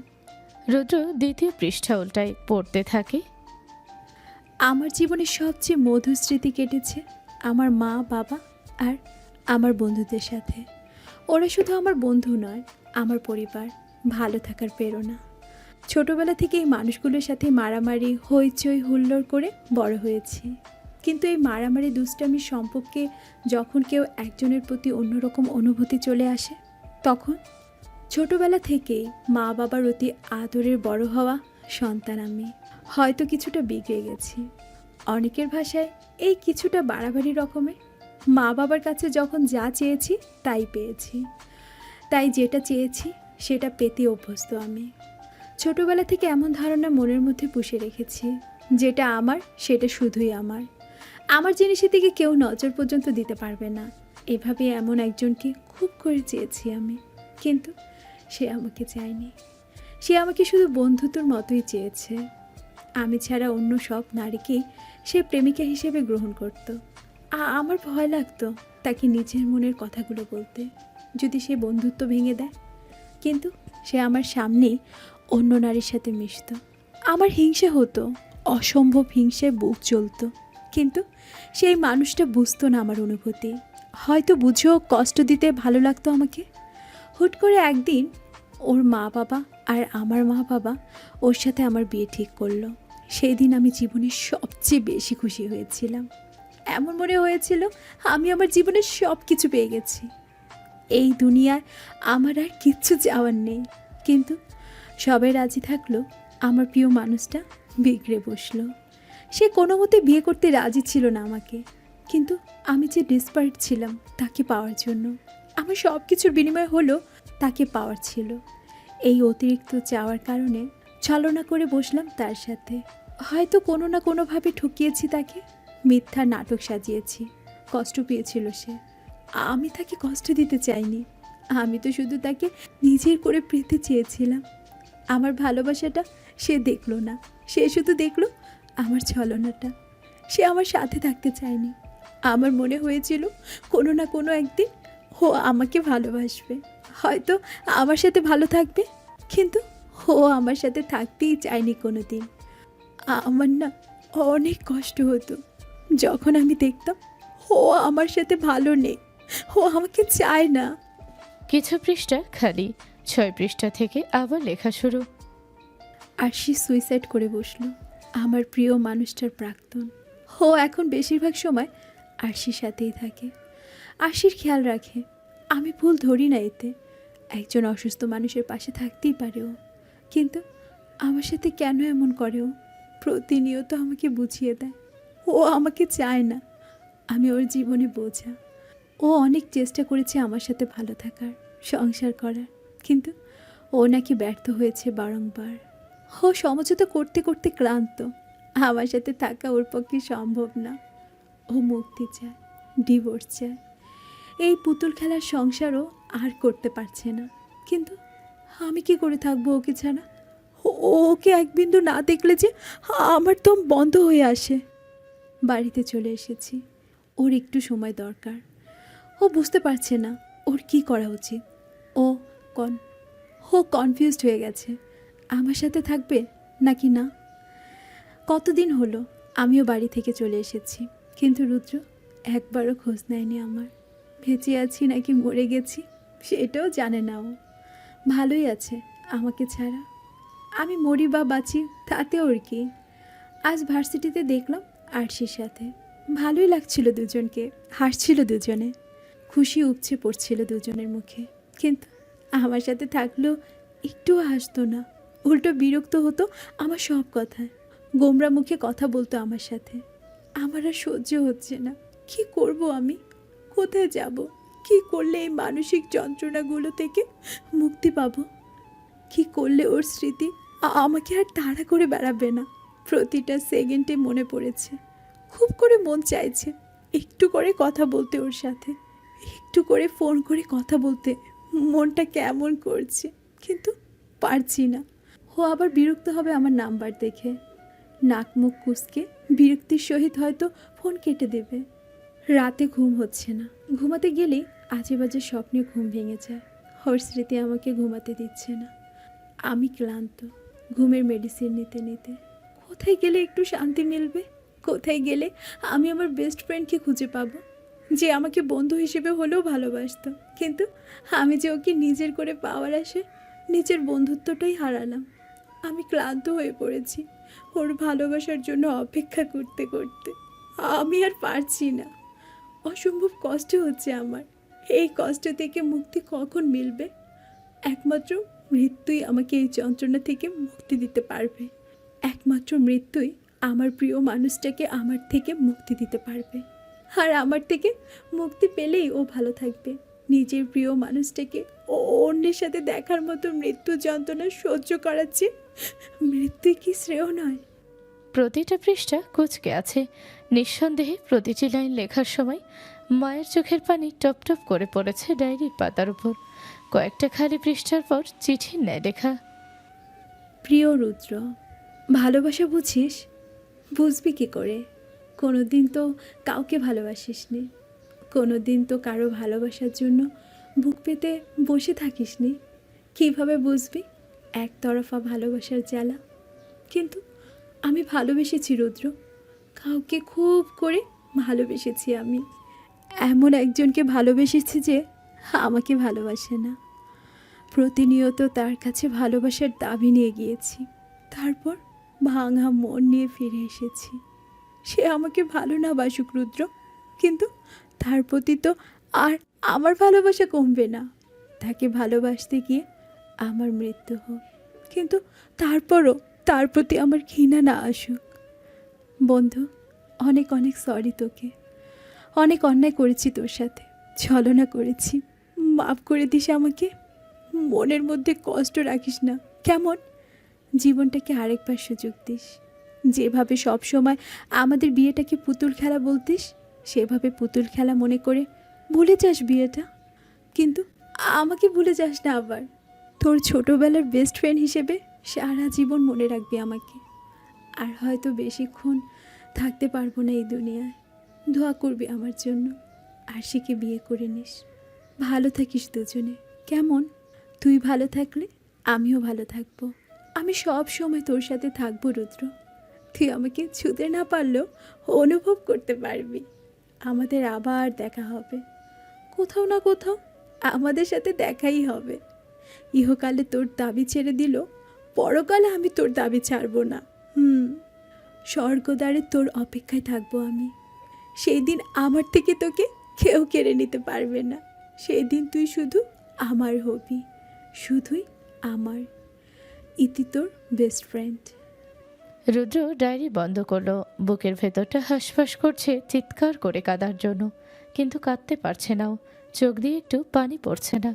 রুদ্র দ্বিতীয় পৃষ্ঠা উল্টায়, পড়তে থাকে, আমার জীবনের সবচেয়ে মধুর স্মৃতি কেটেছে আমার মা, বাবা আর আমার বন্ধুদের সাথে। ওরা শুধু আমার বন্ধু নয়, আমার পরিবার, ভালো থাকার প্রেরণা। ছোটবেলা থেকে এই মানুষগুলোর সাথে মারামারি, হইচই হুল্লোড় করে বড় হয়েছি। কিন্তু এই মারামারি দুষ্টামির সম্পর্কে যখন কেউ একজনের প্রতি অন্যরকম অনুভূতি চলে আসে, তখন ছোটবেলা থেকেই মা বাবার অতি আদরের বড় হওয়া সন্তান আমি হয়তো কিছুটা বিগড়ে গেছি। অনেকের ভাষায় এই কিছুটা বাড়াবাড়ি রকমের। মা বাবার কাছে যখন যা চেয়েছি তাই পেয়েছি, তাই যেটা চেয়েছি সেটা পেতে অভ্যস্ত আমি। ছোটবেলা থেকে এমন ধারণা মনের মধ্যে পুষে রেখেছি, যেটা আমার সেটা শুধুই আমার। আমার জিনিসের দিকে কেউ নজর পর্যন্ত দিতে পারবে না, এভাবে এমন একজনকে খুব করে চেয়েছি আমি। কিন্তু সে আমাকে চায়নি, সে আমাকে শুধু বন্ধুত্বর মতোই চেয়েছে। আমি ছাড়া অন্য সব নারীকেই সে প্রেমিকা হিসেবে গ্রহণ করত। আমার ভয় লাগতো তাকে নিজের মনের কথাগুলো বলতে, যদি সে বন্ধুত্ব ভেঙে দেয়। কিন্তু সে আমার সামনেই অন্য নারীর সাথে মিশত। আমার হিংসে হতো, অসম্ভব হিংসায় বুক চলতো। কিন্তু সেই মানুষটা বুঝতো না আমার অনুভূতি, হয়তো বুঝেও কষ্ট দিতে ভালো লাগতো আমাকে। হুট করে একদিন ওর মা বাবা আর আমার মা বাবা ওর সাথে আমার বিয়ে ঠিক করলো। সেই দিন আমি জীবনের সবচেয়ে বেশি খুশি হয়েছিলাম। এমন মনে হয়েছিল আমি আমার জীবনের সব কিছু পেয়ে গেছি, এই দুনিয়ায় আমার আর কিচ্ছু চাওয়ার নেই। কিন্তু সবাই রাজি থাকলো, আমার প্রিয় মানুষটা বিগড়ে বসলো। সে কোনো মতে বিয়ে করতে রাজি ছিল না আমাকে, কিন্তু আমি যে ডেসপারেট ছিলাম তাকে পাওয়ার জন্য। আমার সব কিছুর বিনিময় হলো তাকে পাওয়ার ছিল। এই অতিরিক্ত চাওয়ার কারণে ছলনা করে বসলাম তার সাথে। হয়তো কোনো না কোনোভাবে ঠকিয়েছি তাকে, মিথ্যা নাটক সাজিয়েছি। কষ্ট পেয়েছিল সে, আমি তাকে কষ্ট দিতে চাইনি। আমি তো শুধু তাকে নিজের করে পেতে চেয়েছিলাম। আমার ভালোবাসাটা সে দেখলো না, সে শুধু দেখলো আমার ছলনাটা। সে আমার সাথে থাকতে চায়নি। আমার মনে হয়েছিল কোনো না কোনো একদিন ও আমাকে ভালোবাসবে, হয়তো আমার সাথে ভালো থাকবে। কিন্তু ও আমার সাথে থাকতেই চায়নি কোনো দিন। আমার না অনেক কষ্ট হতো যখন আমি দেখতাম ও আমার সাথে ভালো নেই, ও আমাকে চায় না। কিছু পৃষ্ঠা খালি, 6 পৃষ্ঠা থেকে আবার লেখা শুরু। আরশি সুইসাইড করে বসলো, আমার প্রিয় মানুষটার প্রাক্তন। ও এখন বেশিরভাগ সময় আরশির সাথেই থাকে, আরশির খেয়াল রাখে। আমি ভুল ধরি না এতে। একজন অসুস্থ মানুষের পাশে থাকতেই পারে ও, কিন্তু আমার সাথে কেন এমন করে ও? প্রতিনিয়ত আমাকে বুঝিয়ে দেয় ও আমাকে চায় না, আমি ওর জীবনে বোঝা। ও অনেক চেষ্টা করেছে আমার সাথে ভালো থাকার, সংসার করার, কিন্তু ও নাকি ব্যর্থ হয়েছে বারংবার। ও সমঝোতা করতে করতে ক্লান্ত, আমার সাথে থাকা ওর পক্ষে সম্ভব না। ও মুক্তি চায়, ডিভোর্স চায়, এই পুতুল খেলার সংসারও আর করতে পারছে না। কিন্তু আমি কি করে থাকবো ওকে ছাড়া? ওকে এক বিন্দু না দেখলে যে আমার দম বন্ধ হয়ে আসে। বাড়িতে চলে এসেছি, ওর একটু সময় দরকার। ও বুঝতে পারছে না ওর কি করা উচিত। ও কনফিউজড হয়ে গেছে, আমার সাথে থাকবে নাকি না। কতদিন হলো আমিও বাড়ি থেকে চলে এসেছি, কিন্তু রুদ্র একবারও খোঁজ নেয়নি আমার। বেঁচে আছি নাকি মরে গেছি সেটাও জানে না ও। ভালোই আছে আমাকে ছাড়া, আমি মরি বা বাঁচি তাতে ওর কি। আজ ভার্সিটিতে দেখলাম আরশির সাথে, ভালোই লাগছিল দুজনকে, হাসছিল দুজনে, খুশি উপচে পড়ছিল দুজনের মুখে। কিন্তু আমার সাথে থাকলেও একটুও হাসতো না, উল্টো বিরক্ত হতো আমার সব কথায়, গোমরা মুখে কথা বলতো আমার সাথে। আমার আর সহ্য হচ্ছে না, কি করব আমি, কোথায় যাব, কি করলে এই মানসিক যন্ত্রণাগুলো থেকে মুক্তি পাবো, কি করলে ওর স্মৃতি আমাকে আর তাড়া করে বেড়াবে না। প্রতিটা সেকেন্ডে মনে পড়েছে, খুব করে মন চাইছে একটু করে কথা বলতে ওর সাথে, একটু করে ফোন করে কথা বলতে, মনটা কেমন করছে, কিন্তু পারছি না। ও আবার বিরক্ত হবে আমার নাম্বার দেখে, নাক মুখ কুঁচকে বিরক্তির সহিত হয়তো ফোন কেটে দেবে। রাতে ঘুম হচ্ছে না, ঘুমাতে গেলেই আজে বাজে স্বপ্নে ঘুম ভেঙে যায়। ওর স্মৃতি আমাকে ঘুমাতে দিচ্ছে না। আমি ক্লান্ত, ঘুমের মেডিসিন নিতে নিতে। কোথায় গেলে একটু শান্তি মিলবে, কোথায় গেলে আমি আমার বেস্ট ফ্রেন্ডকে খুঁজে পাবো, যে আমাকে বন্ধু হিসেবে হলেও ভালোবাসতো। কিন্তু আমি যে ওকে নিজের করে পাওয়ার আশে নিজের বন্ধুত্বটাই হারালাম। আমি ক্লান্ত হয়ে পড়েছি ওর ভালোবাসার জন্য অপেক্ষা করতে করতে। আমি আর পারছি না, অসম্ভব কষ্ট হচ্ছে আমার। এই কষ্ট থেকে মুক্তি কখন মিলবে? একমাত্র মৃত্যুই আমাকে এই যন্ত্রণা থেকে মুক্তি দিতে পারবে। একমাত্র মৃত্যুই আমার প্রিয় মানুষটাকে আমার থেকে মুক্তি দিতে পারবে। আর আমার থেকে মুক্তি পেলেই ও ভালো থাকবে। নিজের প্রিয় মানুষটাকে ও অন্যের সাথে দেখার মতো মৃত্যু যন্ত্রণা সহ্য করাচ্ছে, মৃত্যুই কি শ্রেয় নয়? প্রতিটা পৃষ্ঠা কুঁচকে আছে, নিঃসন্দেহে প্রতিটি লাইন লেখার সময় মায়ের চোখের পানি টপ টপ করে পড়েছে ডায়েরির পাতার উপর। কয়েকটা খালি পৃষ্ঠার পর চিঠির ন্যায় লেখা। প্রিয় রুদ্র, ভালোবাসা বুঝিস? বুঝবি কি করে? কোনো দিন তো কাউকে ভালোবাসিসনি, কোনো দিন তো কারো ভালোবাসার জন্য বুক পেতে বসে থাকিসনি। কীভাবে বুঝবি একতরফা ভালোবাসার জ্বালা? কিন্তু আমি ভালোবেসেছি রুদ্র, কাউকে খুব করে ভালোবেসেছি আমি। এমন একজনকে ভালোবেসেছি যে আমাকে ভালোবাসে না। প্রতিনিয়ত তার কাছে ভালোবাসার দাবি নিয়ে গিয়েছি, তারপর ভাঙা মন নিয়ে ফিরে এসেছি। সে আমাকে ভালো না বাসুক রুদ্র, কিন্তু তার প্রতি তো আর আমার ভালোবাসা কমবে না। তাকে ভালোবাসতে গিয়ে আমার মৃত্যু হোক, কিন্তু তারপরও তার প্রতি আমার ঘৃণা না আসুক। বন্ধু, অনেক অনেক সরি তোকে, অনেক অন্যায় করেছি তোর সাথে, ছলনা করেছি, মাফ করে দিস আমাকে। মনের মধ্যে কষ্ট রাখিস না কেমন? জীবনটাকে আরেকবার সুযোগ দিস। যেভাবে সব সময় আমাদের বিয়েটাকে পুতুল খেলা বলতিস, সেভাবে পুতুল খেলা মনে করে ভুলে যাস বিয়েটা। কিন্তু আমাকে ভুলে যাস না আবার। তোর ছোটোবেলার বেস্ট ফ্রেন্ড হিসেবে সারা জীবন মনে রাখবি আমাকে। আর হয়তো বেশিক্ষণ থাকতে পারবো না এই দুনিয়ায়, দোয়া করবি আমার জন্য। আরশিকে বিয়ে করে নিস, ভালো থাকিস দুজনে কেমন? তুই ভালো থাকলে আমিও ভালো থাকবো। আমি সব সময় তোর সাথে থাকবো রুদ্র। তুই আমাকে ছুঁতে না পারলেও অনুভব করতে পারবি। আমাদের আবার দেখা হবে, কোথাও না কোথাও আমাদের সাথে দেখাই হবে। ইহকালে তোর দাবি ছেড়ে দিল, পরকালে আমি তোর দাবি ছাড়বো না। স্বর্গদ্বারে তোর অপেক্ষায় থাকবো আমি। সেই দিন আমার থেকে তোকে কেউ কেড়ে নিতে পারবে না। সেই দিন তুই শুধু আমার হবি। শুধুই আমার। ইতি তোর বেস্ট ফ্রেন্ড। রুদ্র ডায়েরি বন্ধ করলো। বুকের ভেতরটা হাঁসফাঁস করছে চিৎকার করে কাঁদার জন্য, কিন্তু কাঁদতে পারছে না ও। চোখ দিয়ে একটু পানি পড়ছে না।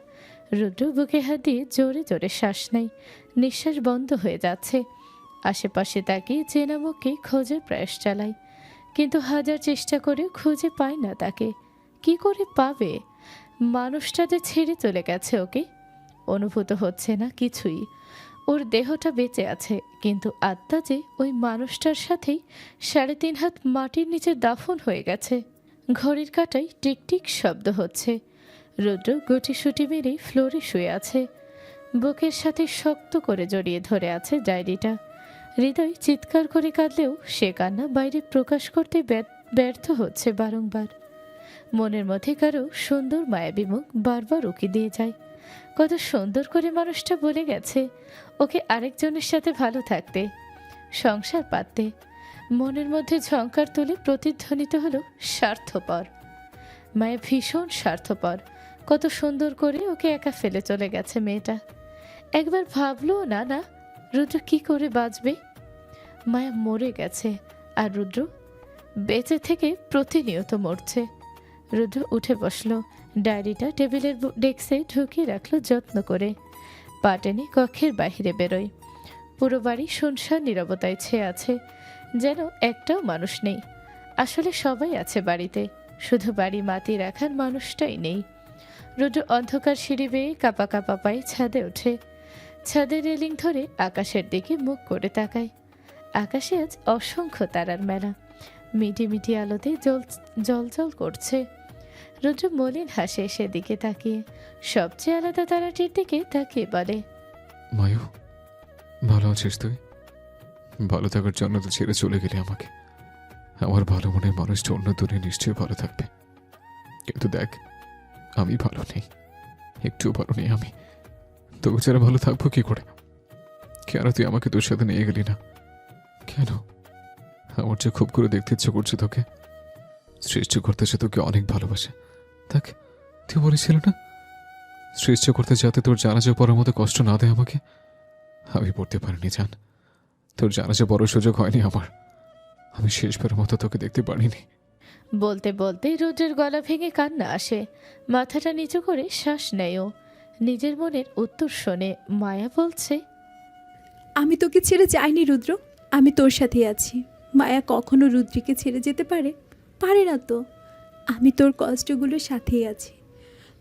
রুদ্র বুকে হাত দিয়ে জোরে জোরে শ্বাস নেয়। নিঃশ্বাস বন্ধ হয়ে যাচ্ছে। আশেপাশে তাকিয়ে চেনা মুখকে খোঁজার প্রয়াস চালায়, কিন্তু হাজার চেষ্টা করেও খুঁজে পায় না তাকে। কি করে পাবে? মানুষটা যে ছেড়ে চলে গেছে ওকে। অনুভূত হচ্ছে না কিছুই। ওর দেহটা বেঁচে আছে, কিন্তু আত্মা যে ওই মানুষটার সাথেই 3.5 হাত মাটির নিচে দাফন হয়ে গেছে। ঘড়ির কাঁটায় টিকটিক শব্দ হচ্ছে। রুদ্র গুটিসুটি মেরে ফ্লোরে শুয়ে আছে। বুকের সাথে শক্ত করে জড়িয়ে ধরে আছে ডায়েরিটা। হৃদয় চিৎকার করে কাঁদলেও সে কান্না বাইরে প্রকাশ করতে ব্যর্থ হচ্ছে বারংবার। মনের মধ্যে কারো সুন্দর মায়াবী মুখ বারবার উকি দিয়ে যায়। কত সুন্দর করে মানুষটা বলে গেছে ওকে আরেকজনের সাথে ভালো থাকতে, সংসার পাততে। মনের মধ্যে ঝংকার তুলে প্রতিধ্বনিত হলো স্বার্থপর। মায়া ভীষণ স্বার্থপর। কত সুন্দর করে ওকে একা ফেলে চলে গেছে মেয়েটা। একবার ভাবলো না না রুদ্র কি করে বাঁচবে। মায়া মরে গেছে, আর রুদ্র বেঁচে থেকে প্রতিনিয়ত মরছে। রুদ্র উঠে বসলো। ডায়েরিটা টেবিলের ডেস্কে ঢুকিয়ে রাখলো যত্ন করে। পা টেনে কক্ষের বাহিরে বেরোয়। পুরো বাড়ি শুনশান নীরবতায় ছেয়ে আছে, যেন একটাও মানুষ নেই। আসলে সবাই আছে বাড়িতে, শুধু বাড়ি মাতিয়ে রাখার মানুষটাই নেই। রুদ্র অন্ধকার সিঁড়ি বেয়ে কাঁপা কাঁপা পায়ে ছাদে ওঠে। ছাদের রেলিং ধরে আকাশের দিকে মুখ করে তাকায়। আকাশে আজ অসংখ্য তারার মেলা। মিটি মিটি আলোতে জল করছে। রুদ্র মলিন হাসে সেদিকে তাকিয়ে। সবচেয়ে আলাদা তারাটির দিকে তাকিয়ে বলে, মায়ু, ভালো আছিস তুই? ভালো থাকার জন্য তো ছেড়ে চলে গেলি আমাকে। আমার ভালো মনের মানুষটা অন্য দূরে নিশ্চয়ই ভালো থাকবে, কিন্তু দেখ আমি ভালো নেই, একটুও ভালো নেই আমি। তোকে ছাড়া ভালো থাকবো কি করে? কেন তুই আমাকে তোর সাথে নিয়ে গেলি না? কেন? আমার যে খুব করে দেখতে ইচ্ছে করছে তোকে। সৃষ্টিকর্তা সে তোকে অনেক ভালোবাসে। দেখ, তুই বলেছিল না সৃষ্টিকর্তা যাতে তোর জানাজা পড়ার মতো কষ্ট না দেয় আমাকে। আমি পড়তে পারিনি জান, তোর জানাজা বড় সুযোগ হয়নি আমার। আমি শেষবারের মতো তোকে দেখতে পারিনি। বলতে বলতে রুদ্রের গলা ভেঙে কান্না আসে। মাথাটা নিচু করে শ্বাস নেয় ও। নিজের মনের উত্তর শোনে। মায়া বলছে, আমি তোকে ছেড়ে যাইনি রুদ্র, আমি তোর সাথেই আছি। মায়া কখনো রুদ্রকে ছেড়ে যেতে পারে? পারে না তো। আমি তোর কষ্টগুলোর সাথেই আছি,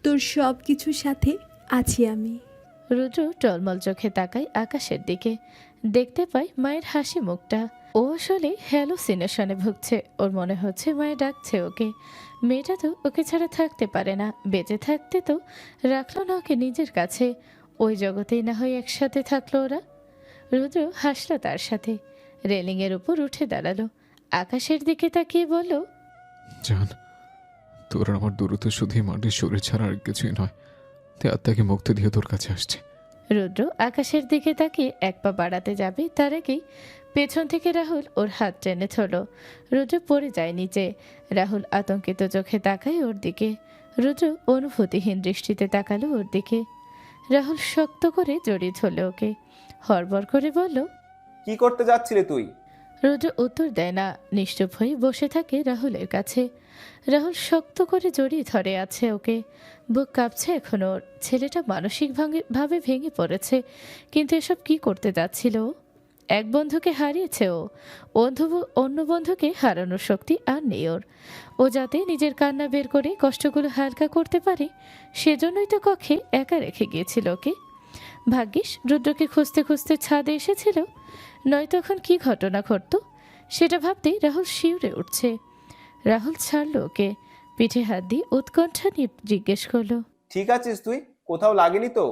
তোর সব কিছুর সাথে আছি আমি। রুদ্র টলমল চোখে তাকায় আকাশের দিকে। দেখতে পায় মায়ের হাসি মুখটা। ও আসলে হ্যালোসিনেশনে ভুগছে। ওর মনে হচ্ছে মায়া ডাকছে ওকে। মেয়েটা তো ওকে ছাড়া থাকতে পারে না। বেঁচে থাকতে তো রাখলো না ওকে নিজের কাছে। ওই জগতেই না হয় একসাথে থাকলো ওরা। রুদ্র হাসলো তার সাথে। রেলিংয়ের উপর উঠে দাঁড়ালো। আকাশের দিকে তাকিয়ে বলল, জান, তোর আর আমার দূরত্ব শুধুই মাটির শরীর ছাড়া আর কিছুই নয়। তাই আত্মাকে মুক্তি দিয়ে তোর কাছে আসছে। রুদ্র আকাশের দিকে তাকিয়ে এক পা বাড়াতে যাবে, তার আগেই পেছন থেকে রাহুল ওর হাত টেনে ধরল। রুদ্র পড়ে যায় নিচে। রাহুল আতঙ্কিত চোখে তাকায় ওর দিকে। রুদ্র অনুভূতিহীন দৃষ্টিতে তাকালো ওর দিকে। রাহুল শক্ত করে জড়িয়ে ধরল ওকে। হড়বড় করে বলল, কি করতে যাচ্ছিলি তুই? রুদ্র উত্তর দেয় না। নিশ্চুপ হয়ে বসে থাকে রাহুলের কাছে। রাহুল শক্ত করে জড়িয়ে ধরে আছে ওকে। বুক কাঁপছে এখন ওর। ছেলেটা মানসিকভাবে ভেঙে পড়েছে, কিন্তু এসব কি করতে যাচ্ছিল ও? এক বন্ধুকে হারিয়েছে ও। অন্য বন্ধুকে হারানোর শক্তি আর নেই ওর। ও যাতে নিজের কান্না বের করে কষ্টগুলো হালকা করতে পারে, সেজন্যই তো কক্ষে একা রেখে গিয়েছিল ওকে। ভাগ্যিস রুদ্রকে খুঁজতে খুঁজতে ছাদে এসেছিল, নয়তো এখন কি ঘটনা ঘটত সেটা ভাবতেই রাহুল শিউরে উঠছে। রাহুল ছাড়ল ওকে। পিঠে হাত দিয়ে উৎকণ্ঠা নিয়ে জিজ্ঞেস করলো, ঠিক আছিস তুই? কোথাও লাগেনি তো?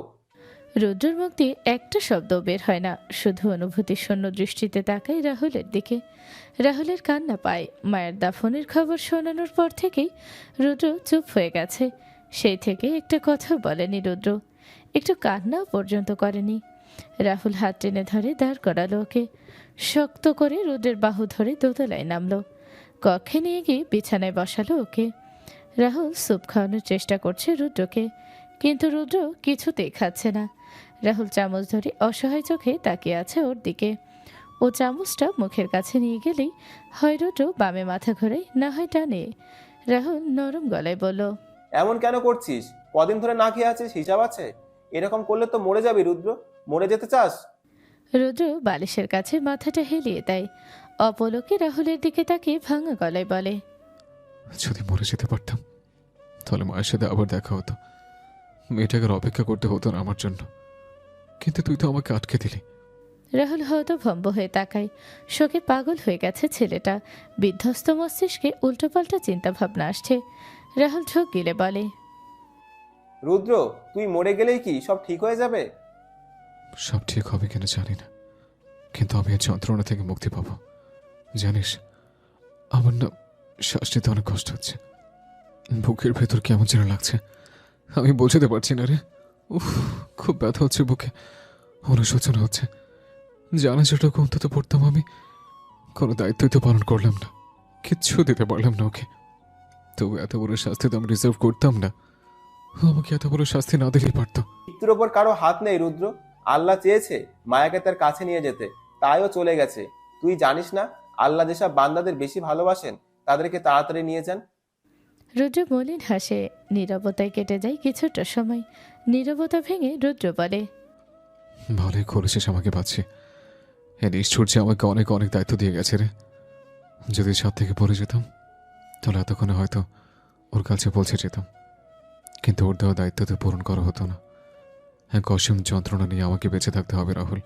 রুদ্রের মুখ দিয়ে একটা শব্দ বের হয় না, শুধু অনুভূতি শূন্য দৃষ্টিতে তাকায় রাহুলের দিকে। রাহুলের কান্না পায়। মায়ের দাফনের খবর শোনানোর পর থেকেই রুদ্র চুপ হয়ে গেছে। সেই থেকে একটা কথা বলেনি রুদ্র, একটু কান্নাও পর্যন্ত করেনি। রাহুল হাত টেনে ধরে দাঁড় করালো ওকে। শক্ত করে রুদ্রের বাহু ধরে দোতলায় নামলো। কক্ষে নিয়ে গিয়ে বিছানায় বসালো ওকে। রাহুল স্যুপ খাওয়ানোর চেষ্টা করছে রুদ্রকে, কিন্তু রুদ্র কিছুতেই খাচ্ছে না। রাহুল চামচ ধরে অসহায় চোখে তাকিয়ে আছে ওর দিকে। ও চামচটা মুখের কাছে নিয়ে গেলেই হয় রুদ্র বামে মাথা ঘোরে, না হয় টানে। রাহুল নরম গলায় বলল, এমন কেন করছিস? কদিন ধরে না খেয়ে আছিস, হিসাব আছে? এরকম করলে তো মরে যাবি রুদ্র। মরে যেতে চাস? রুদ্র বালিশের কাছে মাথাটা হেলিয়ে দেয়। অপলকে রাহুলের দিকে তাকিয়ে ভাঙা গলায় বলে, যদি মরে যেতে পারতাম তাহলে মায়ের সাথে আবার দেখা হতো, মেয়েটাকে আর অপেক্ষা করতে হতো না আমার জন্য। কিন্তু তুই তো আমাকে আটকে দিলি। রাহুল হতভম্ব হয়ে তাকায়। শোকে পাগল হয়ে গেছে ছেলেটা। বিধ্বস্ত মস্তিষ্কে উল্টোপাল্টা চিন্তা ভাবনা আসছে। রাহুল ঝোঁক গিলে বলে, রুদ্র, তুই মরে গেলেই কি সব ঠিক হয়ে যাবে? সব ঠিক হবে কিনা জানি না, কিন্তু আমি এই যন্ত্রণা থেকে মুক্তি পাবো। জানিস, আমার না শ্বাস নিতে অনেক কষ্ট হচ্ছে। বুকের ভেতর কেমন যেন লাগছে, আমি বোঝাতে পারছি না রে। উফ, খুব ব্যথা হচ্ছে বুকে, অনুশোচনা হচ্ছে। জানাজাটাকে অন্তত পড়তাম আমি, কোনো দায়িত্বই তো পালন করলাম না, কিচ্ছু দিতে পারলাম না ওকে। তবু এত বড় শাস্তি তো আমি রিজার্ভ করতাম না। ও আমাকে এত বড় শাস্তি না দিলেই পারতো। মৃত্যুর ওপর কারো হাত নেই রুদ্র। আল্লাহ চেয়েছে মায়াকে তার কাছে নিয়ে যেতে, তাইও চলে গেছে। তুই জানিস না, আল্লাহ যেসব বান্দাদের বেশি ভালোবাসেন তাদেরকে তাড়াতাড়ি নিয়ে যান। রুদ্র মলিন হাসে। নীরবতায় কেটে যায় কিছুটা সময়। নীরবতা ভেঙে রুদ্র বলে, ভালোই করেছিস আমাকে পাচ্ছি। এ নিষ্ঠুর যে আমাকে অনেক অনেক দায়িত্ব দিয়ে গেছে রে। যদি ছাদ থেকে পড়ে যেতাম তাহলে এতক্ষণে হয়তো ওর কাছে পৌঁছে যেতাম, কিন্তু ওর দেওয়া দায়িত্ব তো পূরণ করা হতো না। এক অসীম যন্ত্রণা নিয়ে আমাকে বেঁচে থাকতে হবে রাহুল।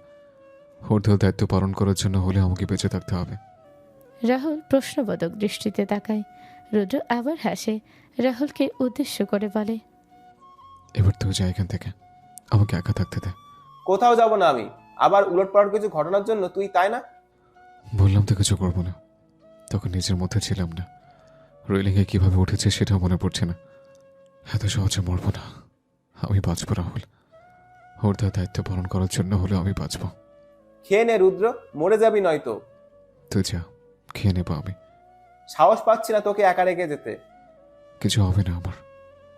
ওর দেওয়া দায়িত্ব পালন করার জন্য হলে আমাকে বেঁচে থাকতে হবে। রাহুল প্রশ্নবোধক দৃষ্টিতে তাকায়। রুদ্র আবার হাসে। রাহুলকে উদ্দেশ্য করে বলে, এবার তুই যা এখান থেকে, আমাকে একা থাকতে দে। কোথাও যাব না আমি। আবার উলটপালট কিছু ঘটনার জন্য তুই, তাই না? বললাম তো কিছু করবো না, তখন নিজের মধ্যে ছিলাম না। রেলিংয়ে কিভাবে উঠেছে সেটাও মনে পড়ছে না। এত সহজে মরবো না, আমি বাঁচবো রাহুল। ওর দেওয়া দায়িত্ব পালন করার জন্য হলে আমি বাঁচবো। খেয়ে নে রুদ্র, মরে যাবি নয়তো। তুই যা, খেয়ে নেবো আমি। সাহস পাচ্ছি না তোকে একা রেখে যেতে। কিছু হবে না আমার,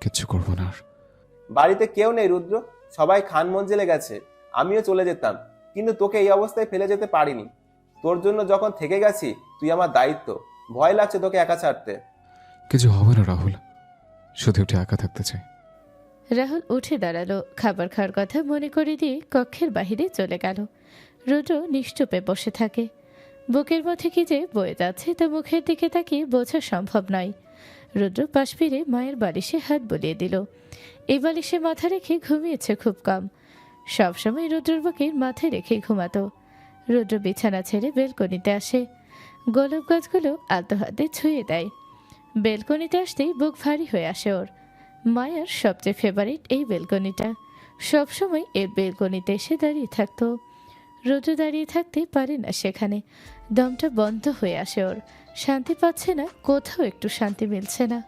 কিচ্ছু করবো না আর। বাড়িতে কেউ নেই রুদ্র, সবাই খান মঞ্জিলে গেছে। আমিও চলে যেতাম, কিন্তু তোকে এই অবস্থায় ফেলে যেতে পারিনি। তোর জন্য যখন থেকে গেছি, তুই আমার দায়িত্ব। ভয় লাগছে তোকে একা ছাড়তে। কিছু হবে না রাহুল, শুধু একটু একা থাকতে চাই। রাহুল উঠে দাঁড়ালো। খাবার খাওয়ার কথা মনে করে দিয়ে কক্ষের বাহিরে চলে গেল। রুদ্র নিশ্চুপে বসে থাকে। বুকের মধ্যে কি যে বয়ে যাচ্ছে তা মুখের দিকে তাকিয়ে বোঝা সম্ভব নয়। রুদ্র পাশ ফিরে মায়ের বালিশে হাত বুলিয়ে দিল। এই বালিশে মাথা রেখে ঘুমিয়েছে খুব কম। সবসময় রুদ্রর বুকের মাথায় রেখে ঘুমাতো। রুদ্র বিছানা ছেড়ে বেলকনিতে আসে। গোলাপ গাছগুলো আলতো হাতে ছুঁয়ে দেয়। বেলকনিতে আসতেই বুক ভারী হয়ে আসে ওর। মায়ার সবচেয়ে ফেভারিট এই বেলকনিটা। সবসময় এর বেলকনিতে এসে দাঁড়িয়ে থাকতো। রুদ্র দাঁড়িয়ে থাকতে পারে না সেখানে। দমটা বন্ধ হয়ে আসে ওর। শান্তি পাচ্ছে না, কোথাও একটু শান্তি মিলছে না।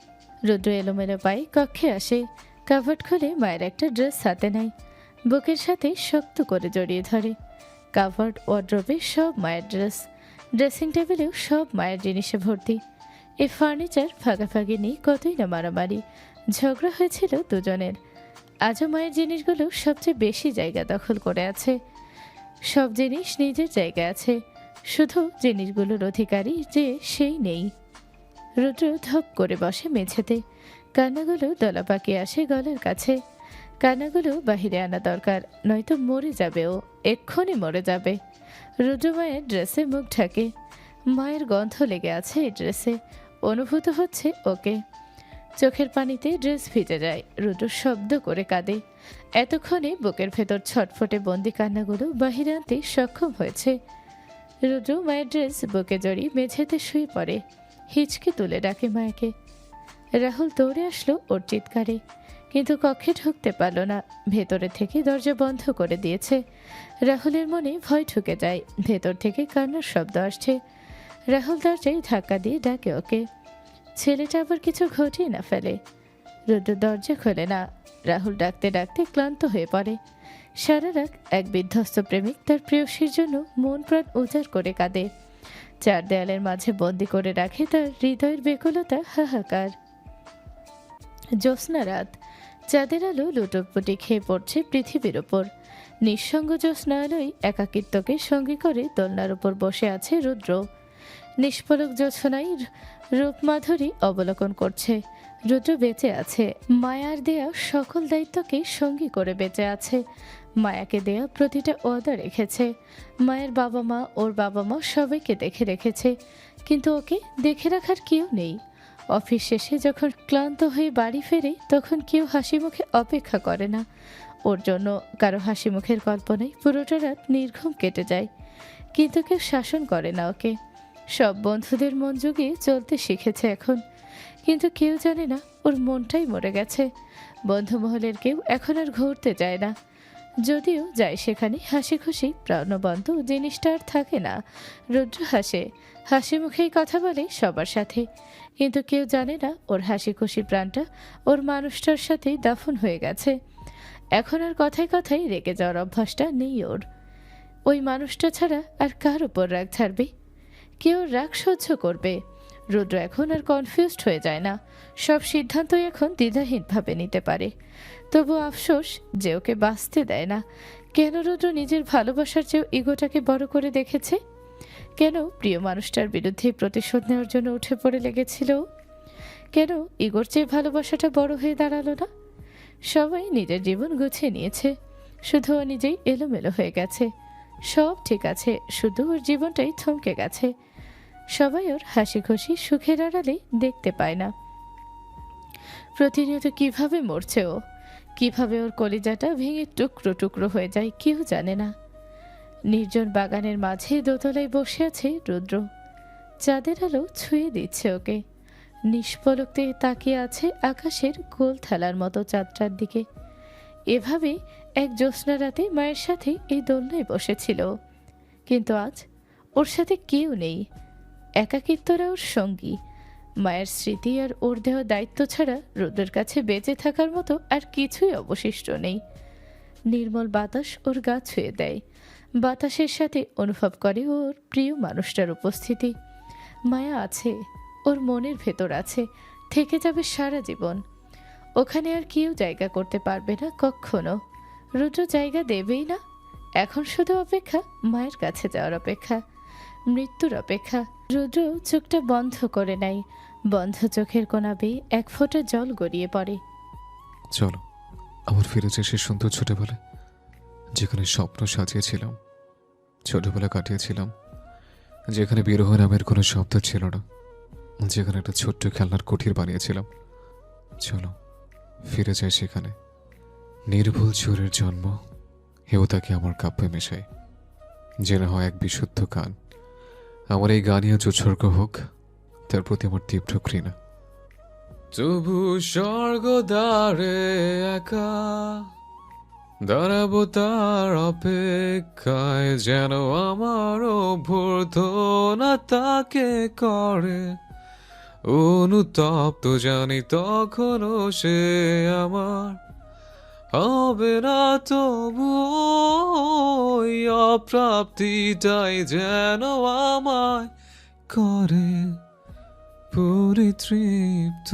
রুদ্র এলোমেলো পায়ে কক্ষে আসে। কাভার্ড খুলে মায়ের একটা ড্রেস হাতে নেয়। বুকের সাথে শক্ত করে জড়িয়ে ধরে। কাভার্ড ওয়ার্ড্রোবে সব মায়ের ড্রেস। ড্রেসিং টেবিলেও সব মায়ের জিনিসে ভর্তি। এই ফার্নিচার ভাগাভাগি নিয়ে কতই না মারামারি ঝগড়া হয়েছিল দুজনের। আজও মায়ের জিনিসগুলো সবচেয়ে বেশি জায়গা দখল করে আছে। সব জিনিস নিজের জায়গায় আছে, শুধু জিনিসগুলোর অধিকারী যে সেই নেই। রুদ্র ধপ করে বসে মেঝেতে। কান্নাগুলো দলা পাকিয়ে আসে গলার কাছে। কান্নাগুলো বাহিরে আনা দরকার, নয়তো মরে যাবে ও, এক্ষুনি মরে যাবে। রুদ্র মায়ের ড্রেসে মুখ ঢাকে। মায়ের গন্ধ লেগে আছে এই ড্রেসে। অনুভূত হচ্ছে ওকে। চোখের পানিতে ড্রেস ভিজে যায়। রুদ্র শব্দ করে কাঁদে। এতক্ষণে বুকের ভেতর ছটফটে বন্দি কান্নাগুলো বাহিরে আনতে সক্ষম হয়েছে। রুদ্র মায়ের ড্রেস বুকে জড়িয়ে মেঝেতে শুয়ে পড়ে। হিচকে তুলে ডাকে মায়াকে। রাহুল দৌড়ে আসলো ওর চিৎকারে, কিন্তু কক্ষে ঢুকতে পারল না। ভেতরে থেকে দরজা বন্ধ করে দিয়েছে। রাহুলের মনে ভয় ঢুকে যায়। ভেতর থেকে কান্নার শব্দ আসছে। রাহুল দরজায় ধাক্কা দিয়ে ডাকে ওকে। ছেলেটা আবার কিছু ঘটিয়ে না ফেলে। রুদ্র দরজা খোলে না। রাহুল ডাকতে ডাকতে ক্লান্ত হয়ে পড়ে। সারা রাত এক বিধ্বস্ত প্রেমিক তার প্রেয়সীর জন্য মন প্রাণ উজাড় করে কাঁদে। চার দেয়ালের মাঝে বন্দি করে রাখে তার হৃদয়ের বেকুলতা হাহাকার। জ্যোৎস্না রাত, চাঁদের আলো লুটোপুটি খেয়ে পড়ছে পৃথিবীর ওপর। নিঃসঙ্গ জ্যোৎস্নালয় একাকিত্বকে সঙ্গী করে দোলনার উপর বসে আছে রুদ্র। নিষ্পলক জ্যোৎস্নায় রূপমাধুরী অবলোকন করছে। রুদ্র বেঁচে আছে, মায়ার দেয়া সকল দায়িত্বকে সঙ্গী করে বেঁচে আছে। মায়াকে দেয়া প্রতিটা ওয়াদা রেখেছে। মায়ের বাবা মা, ওর বাবা মা সবাইকে দেখে রেখেছে, কিন্তু ওকে দেখে রাখার কেউ নেই। অফিস শেষে যখন ক্লান্ত হয়ে বাড়ি ফেরে তখন কেউ হাসি মুখে অপেক্ষা করে না। ওর জন্য কারো হাসি মুখের কল্পনায় পুরোটা রাত নির্ঘুম কেটে যায়, কিন্তু কেউ শাসন করে না ওকে। সব বন্ধুদের মন জুগিয়ে চলতে শিখেছে এখন, কিন্তু কেউ জানে না ওর মনটাই মরে গেছে। বন্ধু মহলের কেউ এখন আর ঘুরতে যায় না, যদিও যায় সেখানে হাসি খুশি প্রাণবন্ত জিনিসটা আর থাকে না। রুদ্র হাসি মুখেই কথা বলে সবার সাথে, কিন্তু কেউ জানে না ওর হাসি খুশি প্রাণটা ওর মানুষটার সাথে দাফন হয়ে গেছে। এখন আর কথায় কথায় রেগে যাওয়ার অভ্যাসটা নেই ওর। ওই মানুষটা ছাড়া আর কার উপর রাগ ছাড়বে? কেউ রাগ সহ্য করবে? রুদ্র এখন আর কনফিউজড হয়ে যায় না, সব সিদ্ধান্তই এখন দ্বিধাহীনভাবে নিতে পারে। তবু আফসোস যে ওকে বাঁচতে দেয় না। কেন রুদ্র নিজের ভালোবাসার চেয়েও ইগোটাকে বড় করে দেখেছে? কেন প্রিয় মানুষটার বিরুদ্ধে প্রতিশোধ নেওয়ার জন্য উঠে পড়ে লেগেছিল? কেন ইগোর চেয়ে ভালোবাসাটা বড় হয়ে দাঁড়ালো না? সবাই নিজের জীবন গুছিয়ে নিয়েছে, শুধু ও নিজেই এলোমেলো হয়ে গেছে। সব ঠিক আছে, শুধু ওর জীবনটাই থমকে গেছে। সবাই ওর হাসি খুশি সুখের আড়ালে দেখতে পায় না। প্রতিনিয়ত কিভাবে মরছে ও, কিভাবে ওর কলিজাটা ভেঙে টুকরো টুকরো হয়ে যায় কেউ জানে না। নির্জন বাগানের মাঝে দোতলায় বসে আছে রুদ্র। চাঁদের আলো ছুঁয়ে দিচ্ছে ওকে। নিষ্পলকতে তাকিয়ে আছে আকাশের গোল থালার মতো চাঁদটার দিকে। এভাবে এক জ্যোৎস্না রাতে মায়ের সাথে এই দোলনায় বসেছিল, কিন্তু আজ ওর সাথে কেউ নেই। একাকিত্বরা ওর সঙ্গী। মায়ের স্মৃতি আর ওর দেওয়া দায়িত্ব ছাড়া রুদ্রের কাছে বেঁচে থাকার মতো আর কিছুই অবশিষ্ট নেই। নির্মল বাতাস ওর গা ছুঁয়ে দেয়। বাতাসের সাথে অনুভব করে ওর প্রিয় মানুষটার উপস্থিতি। মায়া আছে, ওর মনের ভেতর আছে, থেকে যাবে সারা জীবন। ওখানে আর কেউ জায়গা করতে পারবে না কখনো। রুদ্র জায়গা দেবেই না। এখন শুধু অপেক্ষা, মায়ের কাছে যাওয়ার অপেক্ষা, মৃত্যুর অপেক্ষা। রুদ্র চোখটা বন্ধ করে নেয়। বন্ধ চোখের কোণা বেয়ে এক ফোঁটা জল গড়িয়ে পড়ে। চলো আমার ফিরে যায় সে সুন্দর ছোটবেলা, যেখানে স্বপ্ন সাজিয়েছিলাম, ছোটবেলা কাটিয়েছিলাম, যেখানে বিরহ নামের কোনো শব্দ ছিল না, যেখানে একটা ছোট্ট খেলনার কুঠির বানিয়েছিলাম। চলো ফিরে যাই সেখানে। নির্ভুল চোরের জন্ম, হেও তাকে আমার কাব্যে মেশাই। যেন হয় এক বিশুদ্ধ গান। আমার এই গানই আজ উৎসর্গ হোক তার প্রতি আমার তীব্র ঘৃণা। তবু স্বর্গ দ্বারে একা দাঁড়াবো তার অপেক্ষায়, যেন আমার অভ্যর্থ না তাকে করে অনুতপ্ত। জানি তখনও সে আমার হবে না, তবু ওই অপ্রাপ্তিটাই যেন আমায় করে পরিতৃপ্ত।